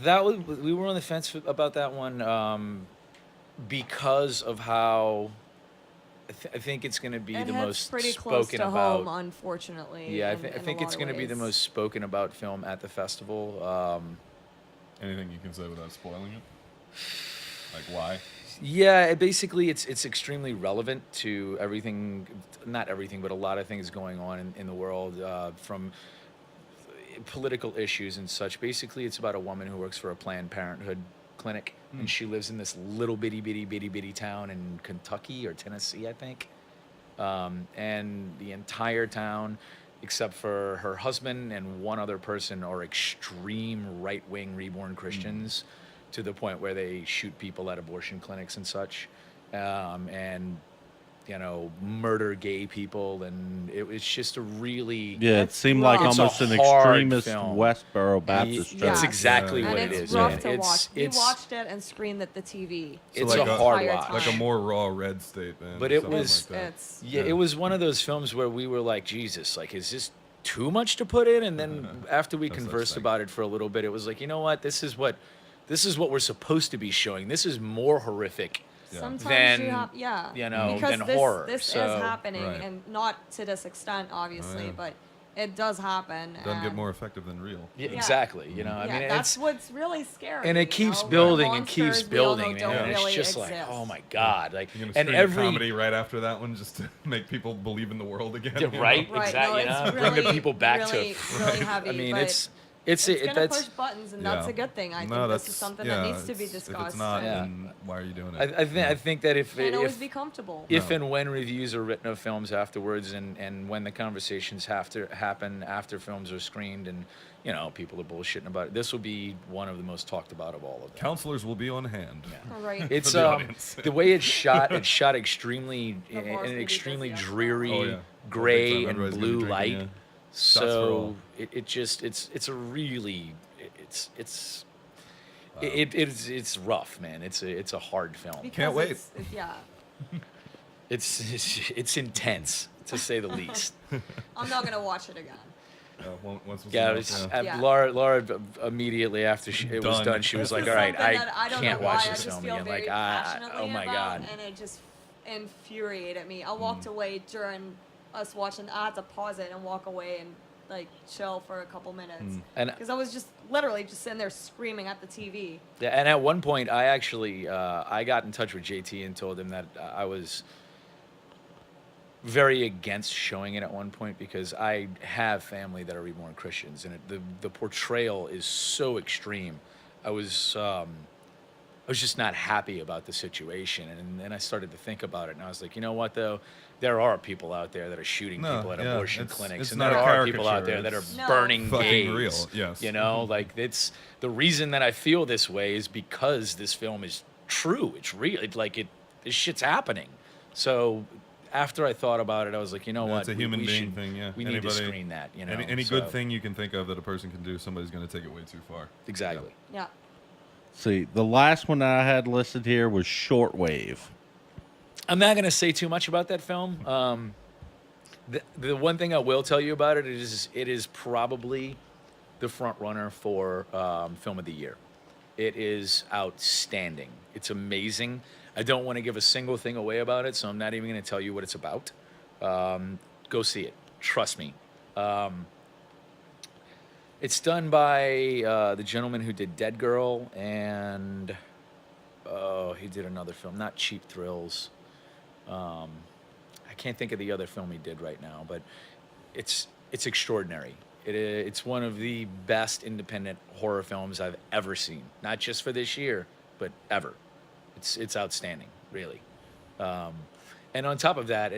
Speaker 4: that was, we were on the fence about that one because of how I think it's going to be
Speaker 5: It
Speaker 4: the
Speaker 5: hits
Speaker 4: most
Speaker 5: pretty close
Speaker 4: spoken
Speaker 5: to
Speaker 4: about.
Speaker 5: home, unfortunately.
Speaker 4: Yeah, I
Speaker 5: in a
Speaker 4: think
Speaker 5: lot
Speaker 4: it's
Speaker 5: of
Speaker 4: going to be the
Speaker 5: ways.
Speaker 4: most spoken about film at the festival.
Speaker 2: Anything you can say without spoiling it? Like why?
Speaker 4: Yeah, it's extremely relevant to everything, not everything, but a lot of things going on in the world, from political issues and such. Basically, it's about a woman who works for a Planned Parenthood clinic, and she lives in this little bitty town in Kentucky or Tennessee, I think. And the entire town, except for her husband and one other person, are extreme right-wing reborn Christians, to the point where they shoot people at abortion clinics and such. And murder gay people, and it's just a really
Speaker 3: Yeah, it seemed like
Speaker 4: It's a
Speaker 3: almost an
Speaker 4: hard
Speaker 3: extremist
Speaker 4: film.
Speaker 3: Westboro Baptist
Speaker 5: Yeah.
Speaker 3: church.
Speaker 4: It's exactly
Speaker 5: And
Speaker 4: what it
Speaker 5: it's
Speaker 4: is.
Speaker 5: rough
Speaker 4: man.
Speaker 5: to watch. We
Speaker 4: It's
Speaker 5: watched it and screamed at the TV.
Speaker 2: So
Speaker 4: it's
Speaker 2: like
Speaker 4: a
Speaker 2: a-
Speaker 4: hard
Speaker 5: entire
Speaker 4: watch.
Speaker 5: time.
Speaker 2: Like a more raw red state, then.
Speaker 4: But
Speaker 2: or
Speaker 4: it
Speaker 2: something
Speaker 4: was-
Speaker 2: like that.
Speaker 5: It's
Speaker 4: Yeah, it was one of those films where we were like, Jesus, like, is this too much to put in? And then after we
Speaker 2: No such
Speaker 4: conversed
Speaker 2: thing.
Speaker 4: about it for a little bit, it was like, you know what? This is what we're supposed to be showing. This is more horrific.
Speaker 5: sometimes
Speaker 4: Than,
Speaker 5: you have, yeah,
Speaker 4: than
Speaker 5: because
Speaker 4: horror.
Speaker 5: This
Speaker 4: So-
Speaker 5: is happening,
Speaker 2: Right.
Speaker 5: and not to this extent, obviously,
Speaker 2: yeah.
Speaker 5: but it does happen.
Speaker 2: Doesn't get
Speaker 5: and-
Speaker 2: more effective than real.
Speaker 4: Yeah,
Speaker 5: Yeah.
Speaker 4: exactly. I
Speaker 5: yeah,
Speaker 4: mean,
Speaker 5: that's
Speaker 4: it's
Speaker 5: what's really scary.
Speaker 4: and it
Speaker 5: you
Speaker 4: keeps
Speaker 5: know, where
Speaker 4: building and keeps
Speaker 5: monsters we all know
Speaker 4: building, man.
Speaker 5: don't
Speaker 4: And
Speaker 5: really
Speaker 4: it's just like,
Speaker 5: exist.
Speaker 4: oh my god, like,
Speaker 2: You're gonna
Speaker 4: and
Speaker 2: screen
Speaker 4: every
Speaker 2: comedy right after that one just to make people believe in the world again.
Speaker 4: Yeah,
Speaker 2: you know?
Speaker 4: right?
Speaker 5: Right,
Speaker 4: Exactly,
Speaker 5: no, it's
Speaker 4: bringing
Speaker 5: really,
Speaker 4: people back
Speaker 5: really,
Speaker 4: to
Speaker 5: really heavy.
Speaker 4: I mean,
Speaker 5: but
Speaker 4: it's
Speaker 5: gonna
Speaker 4: that's
Speaker 5: push buttons, and that's
Speaker 2: Yeah.
Speaker 5: a good thing. I
Speaker 2: No,
Speaker 5: think
Speaker 2: that's
Speaker 5: this is something
Speaker 2: yeah,
Speaker 5: that needs to be
Speaker 2: it's-
Speaker 5: discussed.
Speaker 2: If it's not,
Speaker 4: Yeah.
Speaker 2: then why are you doing it?
Speaker 4: I think that if
Speaker 5: and always be comfortable.
Speaker 4: if
Speaker 2: No.
Speaker 4: and when reviews are written of films afterwards, and when the conversations have to happen after films are screened, and people are bullshitting about it, this will be one of the most talked about of all of them.
Speaker 2: Counselors will be on hand.
Speaker 5: All right.
Speaker 4: It's
Speaker 2: the audience.
Speaker 4: the way it's shot. It's shot extremely
Speaker 5: The
Speaker 4: in
Speaker 5: bars
Speaker 4: an
Speaker 5: will be
Speaker 4: extremely
Speaker 5: busy.
Speaker 4: dreary,
Speaker 2: Oh, yeah.
Speaker 4: gray
Speaker 2: Big time.
Speaker 4: and
Speaker 2: Everybody's gonna be
Speaker 4: blue
Speaker 2: drinking,
Speaker 4: light.
Speaker 2: yeah. Shots for all.
Speaker 4: So it's a really it's
Speaker 2: Wow.
Speaker 4: it's rough, man. It's a hard film.
Speaker 5: Because
Speaker 2: wait.
Speaker 5: Yeah.
Speaker 4: It's intense, to say the least.
Speaker 5: I'm not gonna watch it again.
Speaker 2: Once was
Speaker 4: Yeah,
Speaker 2: enough,
Speaker 5: Yeah.
Speaker 4: Laura immediately after it was
Speaker 2: Done.
Speaker 4: done, she was
Speaker 5: This
Speaker 4: like,
Speaker 5: is
Speaker 4: "All right,
Speaker 5: something that I don't
Speaker 4: can't
Speaker 5: know
Speaker 4: watch
Speaker 5: why,
Speaker 4: this
Speaker 5: I just
Speaker 4: film
Speaker 5: feel
Speaker 4: again."
Speaker 5: very
Speaker 4: Like,
Speaker 5: passionately
Speaker 4: oh my
Speaker 5: about,
Speaker 4: god.
Speaker 5: and it just infuriated me. I walked away during us watching. I had to pause it and walk away and like chill for a couple minutes
Speaker 4: And
Speaker 5: because I was just literally just sitting there screaming at the TV.
Speaker 4: yeah, and at one point, I actually I got in touch with JT and told him that I was very against showing it at one point because I have family that are reborn Christians, and the portrayal is so extreme. I was just not happy about the situation, and then I started to think about it, and I was like, you know what though, there are people out there that are shooting
Speaker 2: No,
Speaker 4: people at
Speaker 2: yeah,
Speaker 4: abortion
Speaker 2: it's-
Speaker 4: clinics,
Speaker 2: it's
Speaker 4: and
Speaker 2: not
Speaker 4: there
Speaker 2: a
Speaker 4: are people out
Speaker 2: caricature,
Speaker 4: there that are
Speaker 2: it's
Speaker 5: No.
Speaker 4: burning
Speaker 2: fucking
Speaker 4: gays.
Speaker 2: real, yes.
Speaker 4: You know, like it's the reason that I feel this way is because this film is true. It's real. This shit's happening. So after I thought about it, I was like, you know
Speaker 2: Yeah,
Speaker 4: what?
Speaker 2: it's a human
Speaker 4: we
Speaker 2: being
Speaker 4: should-
Speaker 2: thing, yeah.
Speaker 4: We need to
Speaker 2: Anybody-
Speaker 4: screen that. You know,
Speaker 2: Any
Speaker 4: so-
Speaker 2: good thing you can think of that a person can do, somebody's going to take it way too far.
Speaker 4: Exactly.
Speaker 5: Yeah.
Speaker 3: See, the last one that I had listed here was Shortwave.
Speaker 4: I'm not going to say too much about that film. The one thing I will tell you about it is probably the front runner for film of the year. It is outstanding. It's amazing. I don't want to give a single thing away about it, so I'm not even going to tell you what it's about. Go see it. Trust me. It's done by the gentleman who did Dead Girl, and he did another film, not Cheap Thrills. I can't think of the other film he did right now, but it's extraordinary. It's one of the best independent horror films I've ever seen, not just for this year, but ever. It's outstanding, really. And on top of that,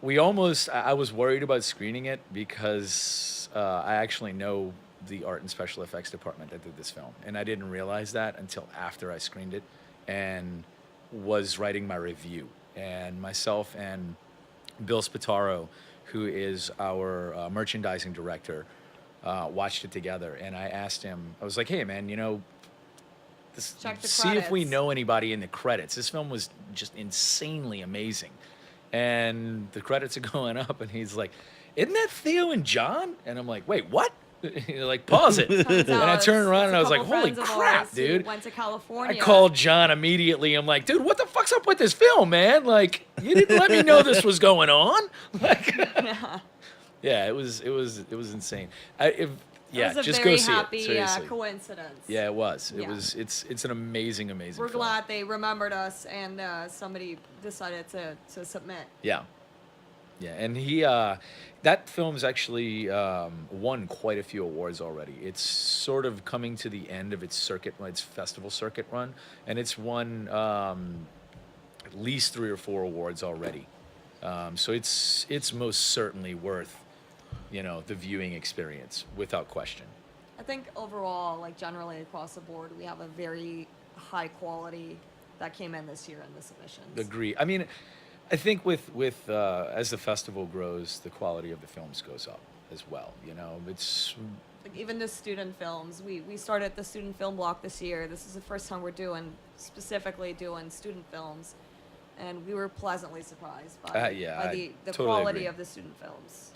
Speaker 4: I was worried about screening it because I actually know the art and special effects department that did this film, and I didn't realize that until after I screened it and was writing my review. And myself and Bill Spataro, who is our merchandising director, watched it together, and I asked him, I was like, hey man,
Speaker 5: Check the
Speaker 4: see if we
Speaker 5: credits.
Speaker 4: know anybody in the credits. This film was just insanely amazing. And the credits are going up, and he's like, isn't that Theo and John? And I'm like, wait, what? Like, pause it.
Speaker 5: Turns
Speaker 4: And I
Speaker 5: out
Speaker 4: turned around
Speaker 5: it's
Speaker 4: and
Speaker 5: a
Speaker 4: I was like,
Speaker 5: couple
Speaker 4: holy
Speaker 5: friends of
Speaker 4: crap,
Speaker 5: ours who
Speaker 4: dude.
Speaker 5: Went to
Speaker 4: I
Speaker 5: California.
Speaker 4: called John immediately. I'm like, dude, what the fuck's up with this film, man? Like, you didn't let me know this was going on. Like, yeah, it was insane.
Speaker 5: It was a
Speaker 4: just
Speaker 5: very
Speaker 4: go see
Speaker 5: happy
Speaker 4: it. Seriously.
Speaker 5: coincidence.
Speaker 4: Yeah, it was.
Speaker 5: Yeah.
Speaker 4: It's an amazing
Speaker 5: We're
Speaker 4: film.
Speaker 5: glad they remembered us and somebody decided to submit.
Speaker 4: Yeah. Yeah, and he that film's actually won quite a few awards already. It's sort of coming to the end of its festival circuit run, and it's won at least 3 or 4 awards already. So it's most certainly worth, the viewing experience without question.
Speaker 5: I think overall, like generally across the board, we have a very high quality that came in this year in the submissions.
Speaker 4: Agree. I mean, I think with as the festival grows, the quality of the films goes up as well. You know, it's
Speaker 5: Like even the student films, we started the student film block this year. This is the first time we're specifically doing student films, and we were pleasantly surprised by,
Speaker 4: yeah,
Speaker 5: by
Speaker 4: I
Speaker 5: the
Speaker 4: totally
Speaker 5: quality
Speaker 4: agree.
Speaker 5: of the student films.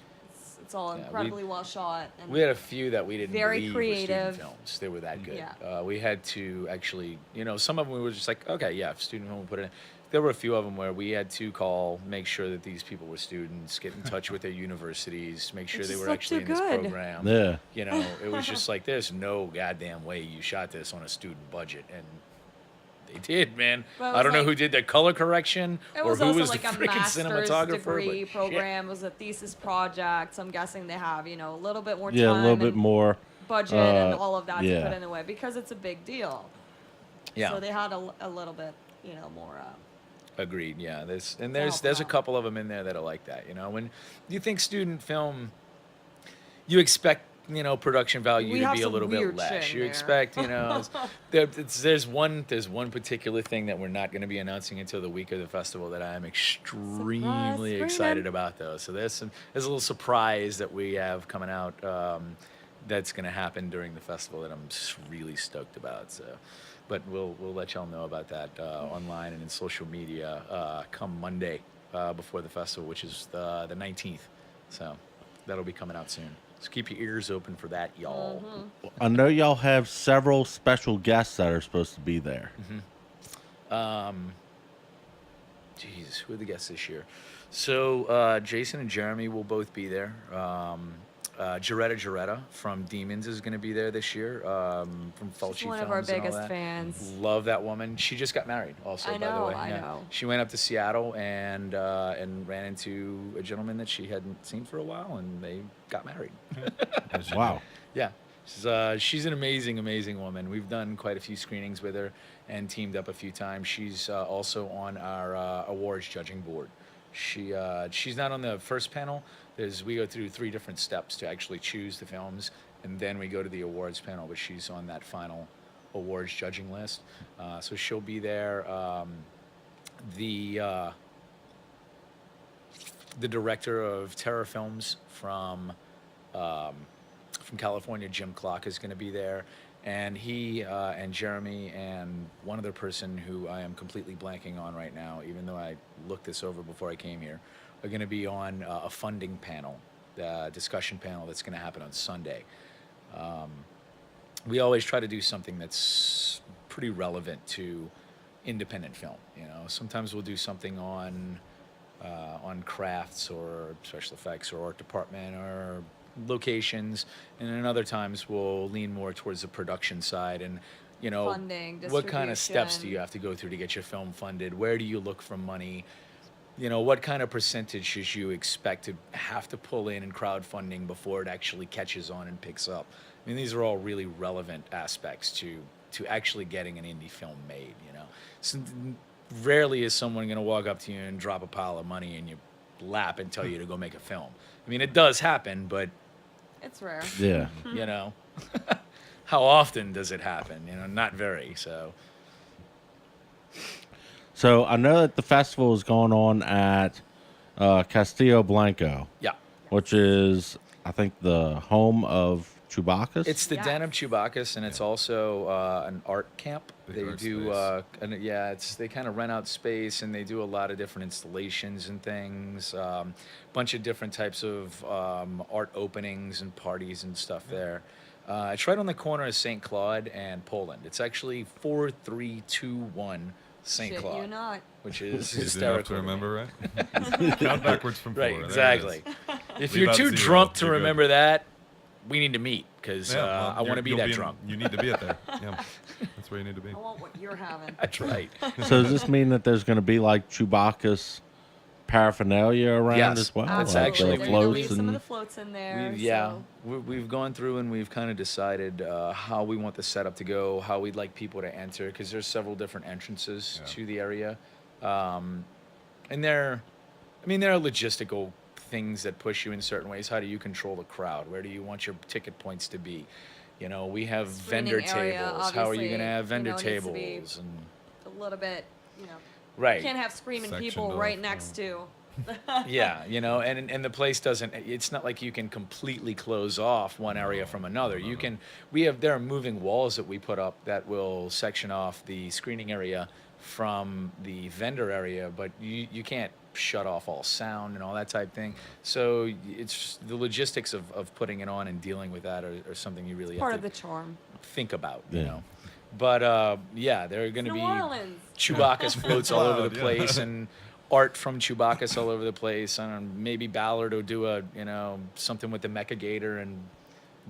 Speaker 5: It's all
Speaker 4: Yeah,
Speaker 5: incredibly well shot. And
Speaker 4: we had a few that we didn't
Speaker 5: Very
Speaker 4: believe
Speaker 5: creative.
Speaker 4: were student films. They were that good.
Speaker 5: Yeah.
Speaker 4: We had to actually, you know, some of them we were just like, okay, yeah, if student film, we'll put it in. There were a few of them where we had to call, make sure that these people were students, get in touch with their universities, make sure
Speaker 5: It
Speaker 4: they
Speaker 5: just
Speaker 4: were
Speaker 5: looked
Speaker 4: actually in
Speaker 5: too
Speaker 4: this
Speaker 5: good.
Speaker 4: program.
Speaker 3: Yeah.
Speaker 4: You know, it was just like, there's no goddamn way you shot this on a student budget. And they did, man.
Speaker 5: Well, it
Speaker 4: I don't
Speaker 5: was
Speaker 4: know who
Speaker 5: like-
Speaker 4: did the color correction
Speaker 5: It
Speaker 4: or
Speaker 5: was
Speaker 4: who
Speaker 5: also
Speaker 4: was
Speaker 5: like
Speaker 4: the
Speaker 5: a
Speaker 4: freaking
Speaker 5: master's
Speaker 4: cinematographer.
Speaker 5: degree
Speaker 4: but shit.
Speaker 5: program. It was a thesis project. So I'm guessing they have, a little bit more
Speaker 3: Yeah,
Speaker 5: time
Speaker 3: a little bit
Speaker 5: and
Speaker 3: more.
Speaker 5: budget and
Speaker 3: uh,
Speaker 5: all of that
Speaker 3: yeah.
Speaker 5: to put in the way because it's a big deal.
Speaker 4: Yeah.
Speaker 5: So they had a little bit, more.
Speaker 4: Agreed. Yeah. There's
Speaker 5: help
Speaker 4: a
Speaker 5: out.
Speaker 4: couple of them in there that are like that. You know, when you think student film, you expect production value
Speaker 5: We
Speaker 4: to
Speaker 5: have
Speaker 4: be a
Speaker 5: some
Speaker 4: little bit
Speaker 5: weird
Speaker 4: less.
Speaker 5: shit in
Speaker 4: You
Speaker 5: there.
Speaker 4: expect there's one particular thing that we're not going to be announcing until the week of the festival that I'm extremely
Speaker 5: Surprise,
Speaker 4: excited
Speaker 5: screaming.
Speaker 4: about though. So there's a little surprise that we have coming out. That's going to happen during the festival that I'm really stoked about. So, but we'll let y'all know about that online and in social media come Monday before the festival, which is the 19th. So that'll be coming out soon. So keep your ears open for that, y'all.
Speaker 3: I know y'all have several special guests that are supposed to be there.
Speaker 4: Jeez, who are the guests this year? So Jason and Jeremy will both be there. Jaretta from Demons is going to be there this year. From Fulci
Speaker 5: She's one
Speaker 4: Films
Speaker 5: of our
Speaker 4: and all
Speaker 5: biggest
Speaker 4: that.
Speaker 5: fans.
Speaker 4: Love that woman. She just got married, also.
Speaker 5: I
Speaker 4: by the
Speaker 5: know,
Speaker 4: way.
Speaker 5: I
Speaker 4: Yeah.
Speaker 5: know.
Speaker 4: She went up to Seattle and ran into a gentleman that she hadn't seen for a while, and they got married.
Speaker 3: Wow.
Speaker 4: Yeah, she's an amazing, amazing woman. We've done quite a few screenings with her and teamed up a few times. She's also on our awards judging board. She's not on the first panel. We go through 3 different steps to actually choose the films, and then we go to the awards panel. But she's on that final awards judging list, so she'll be there. The director of terror films from California, Jim Clock, is going to be there, and he and Jeremy and one other person who I am completely blanking on right now, even though I looked this over before I came here, are going to be on a funding panel, discussion panel that's going to happen on Sunday. We always try to do something that's pretty relevant to independent film. Sometimes we'll do something on crafts or special effects or art department or locations, and then other times we'll lean more towards the production side and
Speaker 5: Funding,
Speaker 4: what kind of steps do
Speaker 5: distribution.
Speaker 4: you have to go through to get your film funded? Where do you look for money? What kind of percentage should you expect to have to pull in crowdfunding before it actually catches on and picks up? I mean, these are all really relevant aspects to actually getting an indie film made. So rarely is someone going to walk up to you and drop a pile of money in your lap and tell you to go make a film. I mean, it does happen, but
Speaker 5: It's rare.
Speaker 3: Yeah.
Speaker 4: how often does it happen? Not very. So
Speaker 3: So I know that the festival is going on at Castillo Blanco,
Speaker 4: yeah.
Speaker 3: which is, I think, the home of Chewbacca's.
Speaker 4: It's the
Speaker 5: Yes.
Speaker 4: Den of Chewbacca's, and it's also an art camp.
Speaker 2: Big
Speaker 4: They
Speaker 2: art
Speaker 4: do,
Speaker 2: space.
Speaker 4: they kind of rent out space, and they do a lot of different installations and things. Bunch of different types of art openings and parties and stuff there. It's right on the corner of St. Claude and Poland. It's actually 4321 St.
Speaker 5: Shit,
Speaker 4: Claude,
Speaker 5: you not.
Speaker 4: which is
Speaker 2: Easy enough
Speaker 4: hysterical.
Speaker 2: to
Speaker 4: to me.
Speaker 2: remember, right? Count backwards from 4.
Speaker 4: Right,
Speaker 2: There it
Speaker 4: exactly.
Speaker 2: is.
Speaker 4: If
Speaker 2: Leave
Speaker 4: you're
Speaker 2: out
Speaker 4: too
Speaker 2: 0,
Speaker 4: drunk to
Speaker 2: you're good.
Speaker 4: remember that, we need to meet because
Speaker 2: Yeah, well,
Speaker 4: I want to be
Speaker 2: you'll
Speaker 4: that
Speaker 2: in-
Speaker 4: drunk.
Speaker 2: You need to be at there. Yeah, that's where you need to be.
Speaker 5: I want what you're having.
Speaker 4: That's right.
Speaker 3: So does this mean that there's going to be like Chewbacca's paraphernalia around
Speaker 4: Yes.
Speaker 3: as well?
Speaker 4: That's
Speaker 3: Like
Speaker 4: actually-
Speaker 3: the
Speaker 5: They're gonna
Speaker 3: floats
Speaker 5: leave some of
Speaker 3: and
Speaker 5: the floats in there.
Speaker 4: Yeah,
Speaker 5: so-
Speaker 4: we've gone through and we've kind of decided how we want the setup to go, how we'd like people to enter, because there's several different entrances
Speaker 2: Yeah.
Speaker 4: to the area, and there are logistical things that push you in certain ways. How do you control the crowd? Where do you want your ticket points to be? We have
Speaker 5: Screening
Speaker 4: vendor
Speaker 5: area,
Speaker 4: tables. How are you going to
Speaker 5: obviously,
Speaker 4: have vendor
Speaker 5: needs to be
Speaker 4: tables? And
Speaker 5: a little bit,
Speaker 4: Right.
Speaker 5: You can't have screaming
Speaker 2: Sectioned
Speaker 5: people
Speaker 2: off,
Speaker 5: right next to.
Speaker 4: Yeah, you know, and the place doesn't. It's not like you can completely close off one area from another. You can. There are moving walls that we put up that will section off the screening area from the vendor area, but you can't shut off all sound and all that type thing. So it's the logistics of putting it on and dealing with that are something you really
Speaker 5: Part
Speaker 4: have
Speaker 5: of
Speaker 4: to
Speaker 5: the charm.
Speaker 4: think about.
Speaker 3: Yeah.
Speaker 4: You know. But yeah, there are going to
Speaker 5: New
Speaker 4: be
Speaker 5: Orleans.
Speaker 4: Chewbacca's floats all over the
Speaker 2: Cloud, yeah.
Speaker 4: place and art from Chewbacca's all over the place. And maybe Ballard will do something with the Mecha Gator and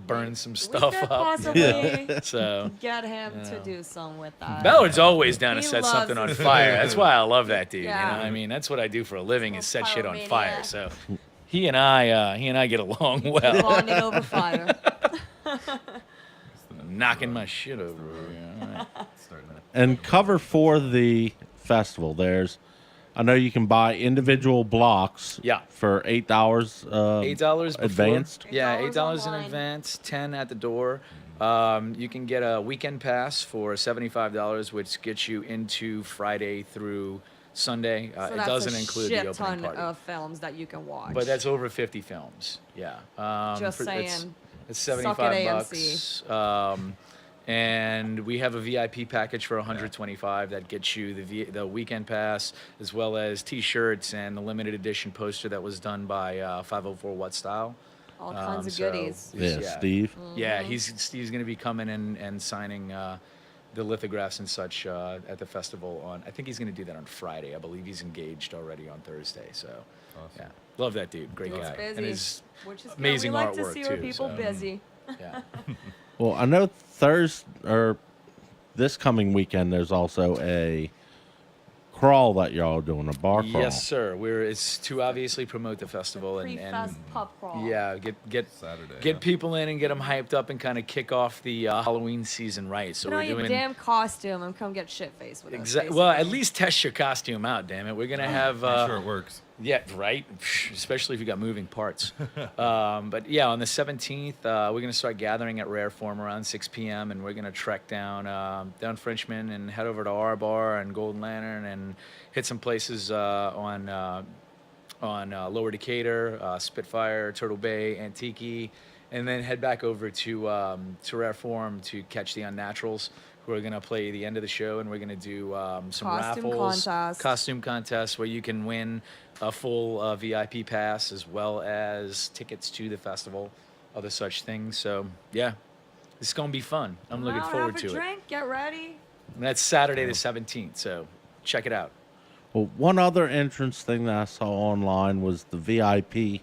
Speaker 4: burn some stuff
Speaker 5: we could
Speaker 4: up.
Speaker 5: possibly
Speaker 4: So
Speaker 5: get him to do some with that.
Speaker 4: Ballard's always down to
Speaker 5: He
Speaker 4: set
Speaker 5: loves
Speaker 4: something on
Speaker 5: his
Speaker 4: fire.
Speaker 5: food.
Speaker 4: That's why I love that dude.
Speaker 5: Yeah.
Speaker 4: You know, I mean, that's what I do for a living is set shit on
Speaker 5: Pyromaniac.
Speaker 4: fire. So he and I get along well.
Speaker 5: Bonding over fire.
Speaker 4: Knocking my shit over. All right.
Speaker 2: Starting that.
Speaker 3: And cover for the festival. I know you can buy individual blocks.
Speaker 4: Yeah.
Speaker 3: For $8.
Speaker 4: $8
Speaker 3: advanced.
Speaker 4: Yeah,
Speaker 5: $8
Speaker 4: $8 in
Speaker 5: online.
Speaker 4: advance, 10 at the door. You can get a weekend pass for $75, which gets you into Friday through Sunday.
Speaker 5: So
Speaker 4: It
Speaker 5: that's
Speaker 4: doesn't
Speaker 5: a
Speaker 4: include
Speaker 5: shit
Speaker 4: the opening
Speaker 5: ton
Speaker 4: party.
Speaker 5: of films that you can watch.
Speaker 4: But that's over 50 films. Yeah.
Speaker 5: Just
Speaker 4: It's
Speaker 5: saying.
Speaker 4: It's
Speaker 5: Suck it,
Speaker 4: $75 bucks. And we have a VIP package for $125 that gets you the weekend pass, as well as T-shirts and the limited edition poster that was done by 504 What Style.
Speaker 5: all kinds of
Speaker 4: so-
Speaker 5: goodies.
Speaker 3: Yeah, Steve.
Speaker 4: Yeah, Steve's going to be coming in and signing the lithographs and such at the festival on. I think he's going to do that on Friday. I believe he's engaged already on Thursday. So, yeah, love that dude. Great
Speaker 5: He's
Speaker 4: guy.
Speaker 5: busy,
Speaker 4: And his
Speaker 5: which is
Speaker 4: amazing
Speaker 5: good. We like
Speaker 4: artwork
Speaker 5: to see
Speaker 4: too.
Speaker 5: our people
Speaker 4: so,
Speaker 5: busy.
Speaker 4: Yeah.
Speaker 3: Well, I know this coming weekend there's also a crawl that y'all are doing, a bar crawl.
Speaker 4: Yes, sir. It's to obviously promote the festival and
Speaker 5: Pre-fest pub crawl.
Speaker 4: yeah, get
Speaker 2: Saturday,
Speaker 4: get
Speaker 2: yeah.
Speaker 4: people in and get them hyped up and kind of kick off the Halloween season right. So
Speaker 5: Put on
Speaker 4: we're
Speaker 5: your
Speaker 4: doing
Speaker 5: damn costume and come get shit faced with us.
Speaker 4: exactly. Well, at
Speaker 5: basically.
Speaker 4: least test your costume out. Damn it, we're gonna have.
Speaker 2: I'm sure it works.
Speaker 4: Yeah, right. Especially if you got moving parts. But yeah, on the 17th, we're gonna start gathering at Rare Form around 6 p.m. and we're gonna trek down Frenchman and head over to R Bar and Golden Lantern and hit some places on Lower Decatur, Spitfire, Turtle Bay, Antique, and then head back over to Rare Form to catch the Unnaturals, who are going to play the end of the show, and we're going to do some
Speaker 5: Costume
Speaker 4: raffles,
Speaker 5: contest.
Speaker 4: costume contests where you can win a full VIP pass as well as tickets to the festival, other such things. So yeah, it's going to be fun. I'm looking
Speaker 5: Come out,
Speaker 4: forward
Speaker 5: have
Speaker 4: to
Speaker 5: a
Speaker 4: it.
Speaker 5: drink, get ready.
Speaker 4: And that's Saturday the 17th, so check it out.
Speaker 3: Well, one other entrance thing that I saw online was the VIP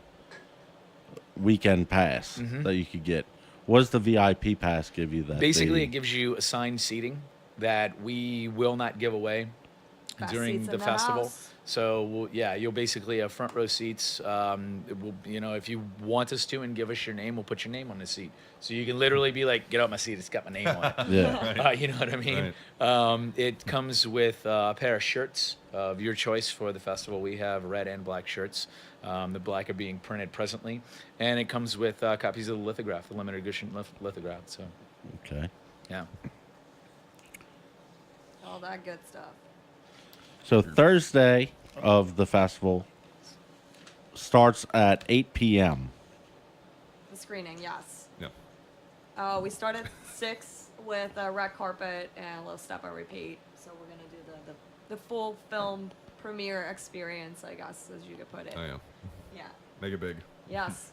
Speaker 3: weekend pass that you could get. What does the VIP pass give you? That
Speaker 4: Basically,
Speaker 3: the-
Speaker 4: it gives you assigned seating that we will not give away
Speaker 5: Best
Speaker 4: during
Speaker 5: seats
Speaker 4: the
Speaker 5: in the
Speaker 4: festival.
Speaker 5: house.
Speaker 4: So you'll basically have front row seats. If you want us to and give us your name, we'll put your name on the seat. So you can literally be like, "Get out my seat! It's got my name on it."
Speaker 3: yeah.
Speaker 4: You know what I mean? It comes with a pair of shirts of your choice for the festival. We have red and black shirts. The black are being printed presently, and it comes with copies of the lithograph, the limited edition lithograph. So,
Speaker 3: Okay.
Speaker 4: yeah.
Speaker 5: All that good stuff.
Speaker 3: So Thursday of the festival starts at 8 p.m.
Speaker 5: The screening, yes.
Speaker 2: Yeah.
Speaker 5: We start at 6 with a red carpet and a little step and repeat. So we're gonna do the full film premiere experience, I guess, as you could put it.
Speaker 2: Oh yeah.
Speaker 5: Yeah.
Speaker 2: Make it big.
Speaker 5: Yes.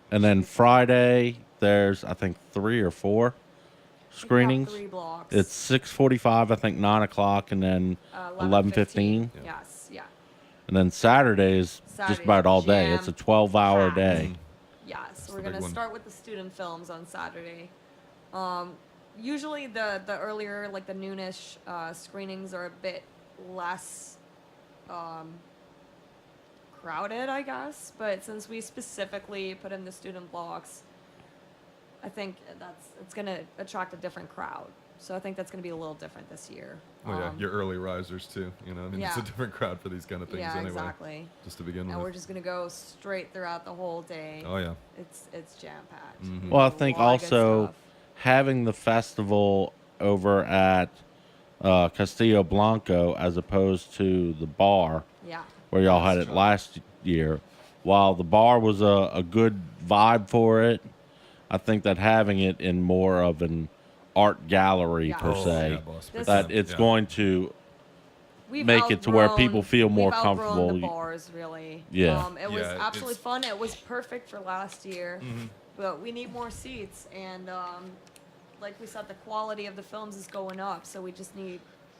Speaker 3: And then Friday there's I think 3 or 4
Speaker 5: We got
Speaker 3: screenings.
Speaker 5: 3 blocks.
Speaker 3: It's 6:45, I think 9 o'clock, and then 11:15.
Speaker 2: Yeah.
Speaker 5: Yes. Yeah.
Speaker 3: And then Saturday is just
Speaker 5: Saturday,
Speaker 3: about all day. It's a 12-hour
Speaker 5: jam-packed.
Speaker 3: day.
Speaker 5: Yes, we're
Speaker 2: the big
Speaker 5: gonna
Speaker 2: one.
Speaker 5: start with the student films on Saturday. Usually the earlier, like the noonish screenings are a bit less crowded, I guess. But since we specifically put in the student blocks, I think it's gonna attract a different crowd. So I think that's gonna be a little different this year.
Speaker 2: Well, yeah, your early risers too. You know, I mean, it's a
Speaker 5: yeah.
Speaker 2: different crowd for these kind of things
Speaker 5: yeah,
Speaker 2: anyway.
Speaker 5: exactly.
Speaker 2: Just to begin
Speaker 5: And we're
Speaker 2: with.
Speaker 5: just gonna go straight throughout the whole day.
Speaker 2: Oh yeah.
Speaker 5: It's jam packed.
Speaker 3: Well, I think also having the festival over at Castillo Blanco as opposed to the bar
Speaker 5: Yeah.
Speaker 3: where y'all had it last year. While the bar was a good vibe for it, I think that having it in more of an art gallery
Speaker 5: Yeah.
Speaker 3: per
Speaker 5: Oh,
Speaker 3: se,
Speaker 2: yeah, boss, big
Speaker 3: that
Speaker 2: time.
Speaker 3: it's
Speaker 2: Yeah.
Speaker 3: going to
Speaker 5: We've
Speaker 3: make it to where people feel more
Speaker 5: we've outgrown
Speaker 3: comfortable.
Speaker 5: The bars, really.
Speaker 3: Yeah.
Speaker 5: It was
Speaker 2: Yeah,
Speaker 5: absolutely
Speaker 2: it's-
Speaker 5: fun. It was perfect for last year, but we need more seats. And like we said, the quality of the films is going up, so we just need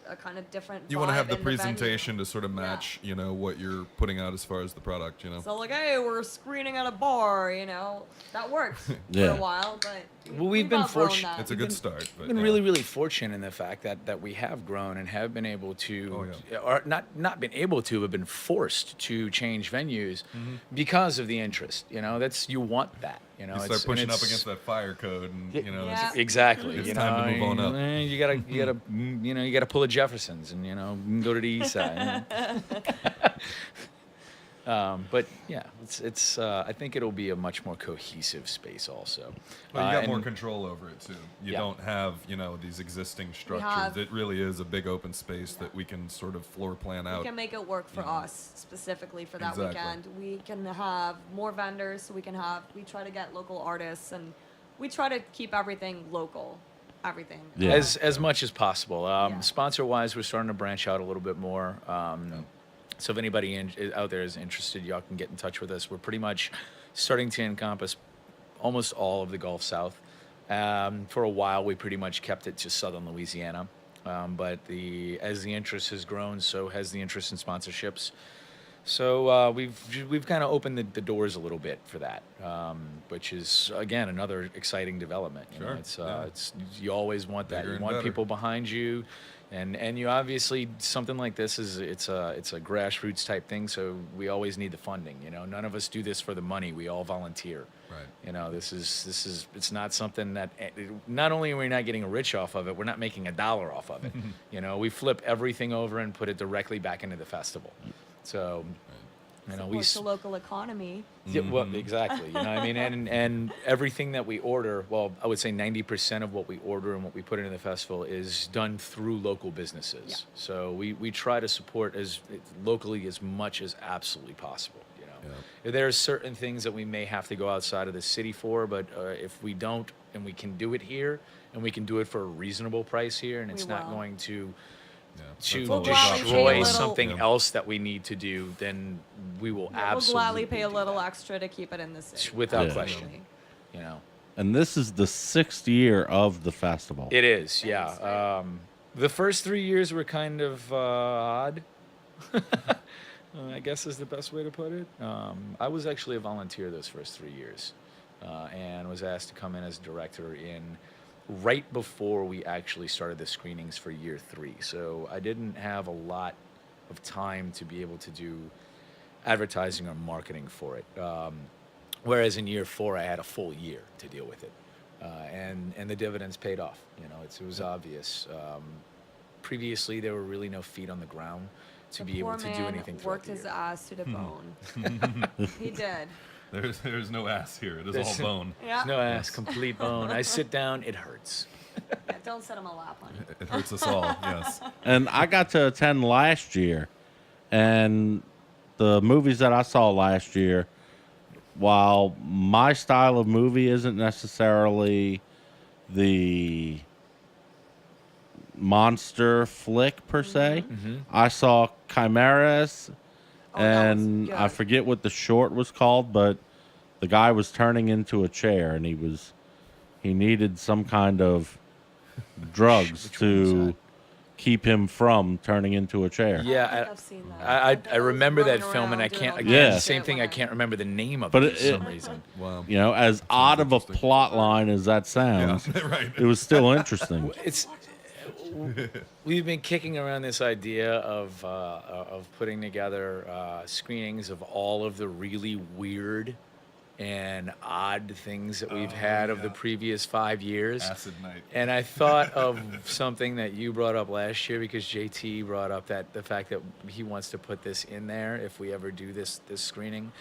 Speaker 5: a kind of different.
Speaker 2: You want to have
Speaker 5: vibe
Speaker 2: the
Speaker 5: in venue.
Speaker 2: presentation to sort of match, you know, what you're putting out as far as the product, you know.
Speaker 5: So like, hey, we're screening at a bar, that worked for
Speaker 3: Yeah.
Speaker 5: a while, but
Speaker 4: Well, we've been
Speaker 5: outgrown
Speaker 4: fortunate.
Speaker 5: that.
Speaker 2: It's a good start. But
Speaker 4: We've been
Speaker 2: yeah.
Speaker 4: really, really fortunate in the fact that we have grown and have been able to, or not been able to, but been forced to change venues because of the interest. You want that.
Speaker 2: You start pushing up against that fire code, and you know,
Speaker 5: Yeah.
Speaker 4: Exactly.
Speaker 2: It's time to move on up.
Speaker 4: You gotta pull a Jeffersons and go to the east side. But yeah, it's. I think it'll be a much more cohesive space also.
Speaker 2: well, you got more
Speaker 4: and-
Speaker 2: control over it too. You
Speaker 4: Yeah.
Speaker 2: don't have, these existing structures.
Speaker 5: have-
Speaker 2: It really is a big open space that we can sort of floor plan
Speaker 5: We
Speaker 2: out.
Speaker 5: can make it work for us specifically for that
Speaker 2: Exactly.
Speaker 5: weekend. We can have more vendors, so we try to get local artists, and we try to keep everything local. Everything.
Speaker 3: Yeah.
Speaker 4: As much as possible.
Speaker 5: Yeah.
Speaker 4: Sponsor wise, we're starting to branch out a little bit more. So if anybody out there is interested, y'all can get in touch with us. We're pretty much starting to encompass almost all of the Gulf South. For a while, we pretty much kept it to southern Louisiana. But as the interest has grown, so has the interest in sponsorships. So we've kind of opened the doors a little bit for that, which is again another exciting development.
Speaker 2: Sure,
Speaker 4: It's you always want that.
Speaker 2: Bigger
Speaker 4: You
Speaker 2: and
Speaker 4: want
Speaker 2: better.
Speaker 4: people behind you, and you obviously something like this it's a grassroots type thing. So we always need the funding. None of us do this for the money. We all volunteer.
Speaker 2: Right.
Speaker 4: This is it's not something that not only are we not getting rich off of it, we're not making $1 off of it. We flip everything over and put it directly back into the festival. So,
Speaker 5: Supports the local economy.
Speaker 4: yeah, well, exactly. What I mean? And everything that we order, well, I would say 90% of what we order and what we put into the festival is done through local businesses.
Speaker 5: Yeah.
Speaker 4: So we try to support as locally as much as absolutely possible. There are certain things that we may have to go outside of the city for, but if we don't, and we can do it here, and we can do it for a reasonable price here, and
Speaker 5: We
Speaker 4: it's not
Speaker 5: will.
Speaker 4: going to
Speaker 2: that's
Speaker 5: We'll
Speaker 2: always
Speaker 5: gladly
Speaker 2: optional.
Speaker 5: pay a
Speaker 4: destroy
Speaker 5: little-
Speaker 4: something
Speaker 2: Yeah.
Speaker 4: else that we need to do, then we will
Speaker 5: We'll
Speaker 4: absolutely
Speaker 5: gladly pay a
Speaker 4: do
Speaker 5: little
Speaker 4: that.
Speaker 5: extra to keep it in the city.
Speaker 4: Without
Speaker 3: Yeah.
Speaker 4: question.
Speaker 3: And this is the 6th year of the festival.
Speaker 4: It is, yeah.
Speaker 5: right.
Speaker 4: The first 3 years were kind of odd. I guess is the best way to put it. I was actually a volunteer those first 3 years, and was asked to come in as director right before we actually started the screenings for year 3. So I didn't have a lot of time to be able to do advertising or marketing for it. Whereas in year 4, I had a full year to deal with it, and the dividends paid off. It was obvious. Previously, there were really no feet on the ground to
Speaker 5: The
Speaker 4: be able
Speaker 5: poor
Speaker 4: to do
Speaker 5: man
Speaker 4: anything throughout
Speaker 5: worked
Speaker 4: the
Speaker 5: his
Speaker 4: year.
Speaker 5: ass to the bone. He did.
Speaker 2: There's no ass here. It is
Speaker 4: There's-
Speaker 2: all bone.
Speaker 5: Yeah.
Speaker 4: No ass, complete bone. I sit down, it hurts.
Speaker 5: Yeah, don't sit him a lap, honey.
Speaker 2: It hurts us all. Yes.
Speaker 3: And I got to attend last year, and the movies that I saw last year, while my style of movie isn't necessarily the monster flick per se, I saw Chimeras,
Speaker 5: Oh, that was
Speaker 3: and I
Speaker 5: good.
Speaker 3: forget what the short was called, but the guy was turning into a chair, and he needed some kind of drugs
Speaker 4: Which one was
Speaker 3: to
Speaker 4: that?
Speaker 3: keep him from turning into a chair.
Speaker 4: Yeah,
Speaker 5: I think I've seen that.
Speaker 4: I
Speaker 5: think
Speaker 4: remember that
Speaker 5: running
Speaker 4: film, and I
Speaker 5: around doing
Speaker 4: can't.
Speaker 5: all
Speaker 4: Again,
Speaker 3: Yeah.
Speaker 4: the
Speaker 5: that
Speaker 4: same
Speaker 5: shit
Speaker 4: thing.
Speaker 5: when
Speaker 4: I can't remember the name of
Speaker 3: But
Speaker 4: it for
Speaker 3: it-
Speaker 4: some reason.
Speaker 2: Wow.
Speaker 3: You know, as odd of a
Speaker 2: interesting.
Speaker 3: plot line as that
Speaker 2: Yeah.
Speaker 3: sounds,
Speaker 2: Right.
Speaker 3: it was still interesting.
Speaker 4: It's we've been kicking around this idea of putting together screenings of all of the really weird and odd things that we've had of the
Speaker 2: yeah.
Speaker 4: previous 5 years.
Speaker 2: Acid night.
Speaker 4: And I thought of something that you brought up last year because JT brought up that the fact that he wants to put this in there if we ever do this screening.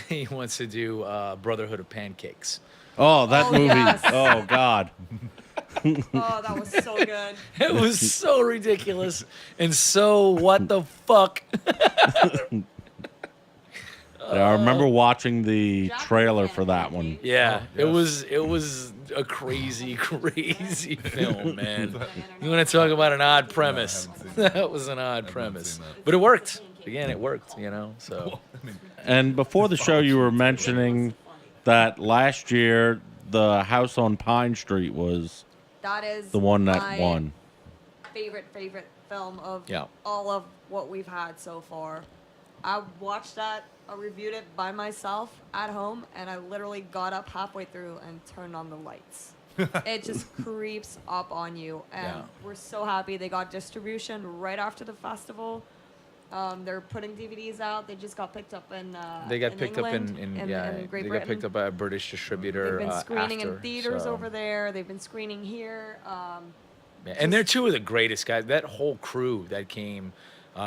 Speaker 4: He wants to do Brotherhood of Pancakes.
Speaker 3: Oh, that
Speaker 5: Oh,
Speaker 3: movie!
Speaker 5: yes.
Speaker 3: Oh God,
Speaker 5: Oh, that was so good.
Speaker 4: It was so ridiculous and so what the fuck.
Speaker 3: Yeah, I remember watching the
Speaker 5: Jack
Speaker 3: trailer
Speaker 5: was
Speaker 3: for that one.
Speaker 4: Yeah,
Speaker 2: yes.
Speaker 4: it was a crazy, crazy film, man. You want to talk about an odd premise?
Speaker 2: haven't seen that.
Speaker 4: That was an odd
Speaker 2: not
Speaker 4: premise,
Speaker 2: seen that.
Speaker 4: but it worked. Again, it worked. You know, so
Speaker 2: I mean,
Speaker 3: And before the show, you were mentioning that last year the House on Pine Street was
Speaker 5: That is
Speaker 3: the one that
Speaker 5: my
Speaker 3: won.
Speaker 5: favorite film of
Speaker 4: Yeah.
Speaker 5: all of what we've had so far. I watched that, I reviewed it by myself at home, and I literally got up halfway through and turned on the lights. It just creeps up on you, and
Speaker 4: Yeah.
Speaker 5: we're so happy they got distribution right after the festival. They're putting DVDs out. They just got picked up in
Speaker 4: they got
Speaker 5: in
Speaker 4: picked
Speaker 5: England,
Speaker 4: up in
Speaker 5: Great
Speaker 4: they
Speaker 5: Britain.
Speaker 4: got picked up by a British distributor.
Speaker 5: They've been screening
Speaker 4: after,
Speaker 5: in theaters
Speaker 4: so.
Speaker 5: over there. They've been screening here.
Speaker 4: Yeah, and they're two of the greatest guys. That whole crew that came,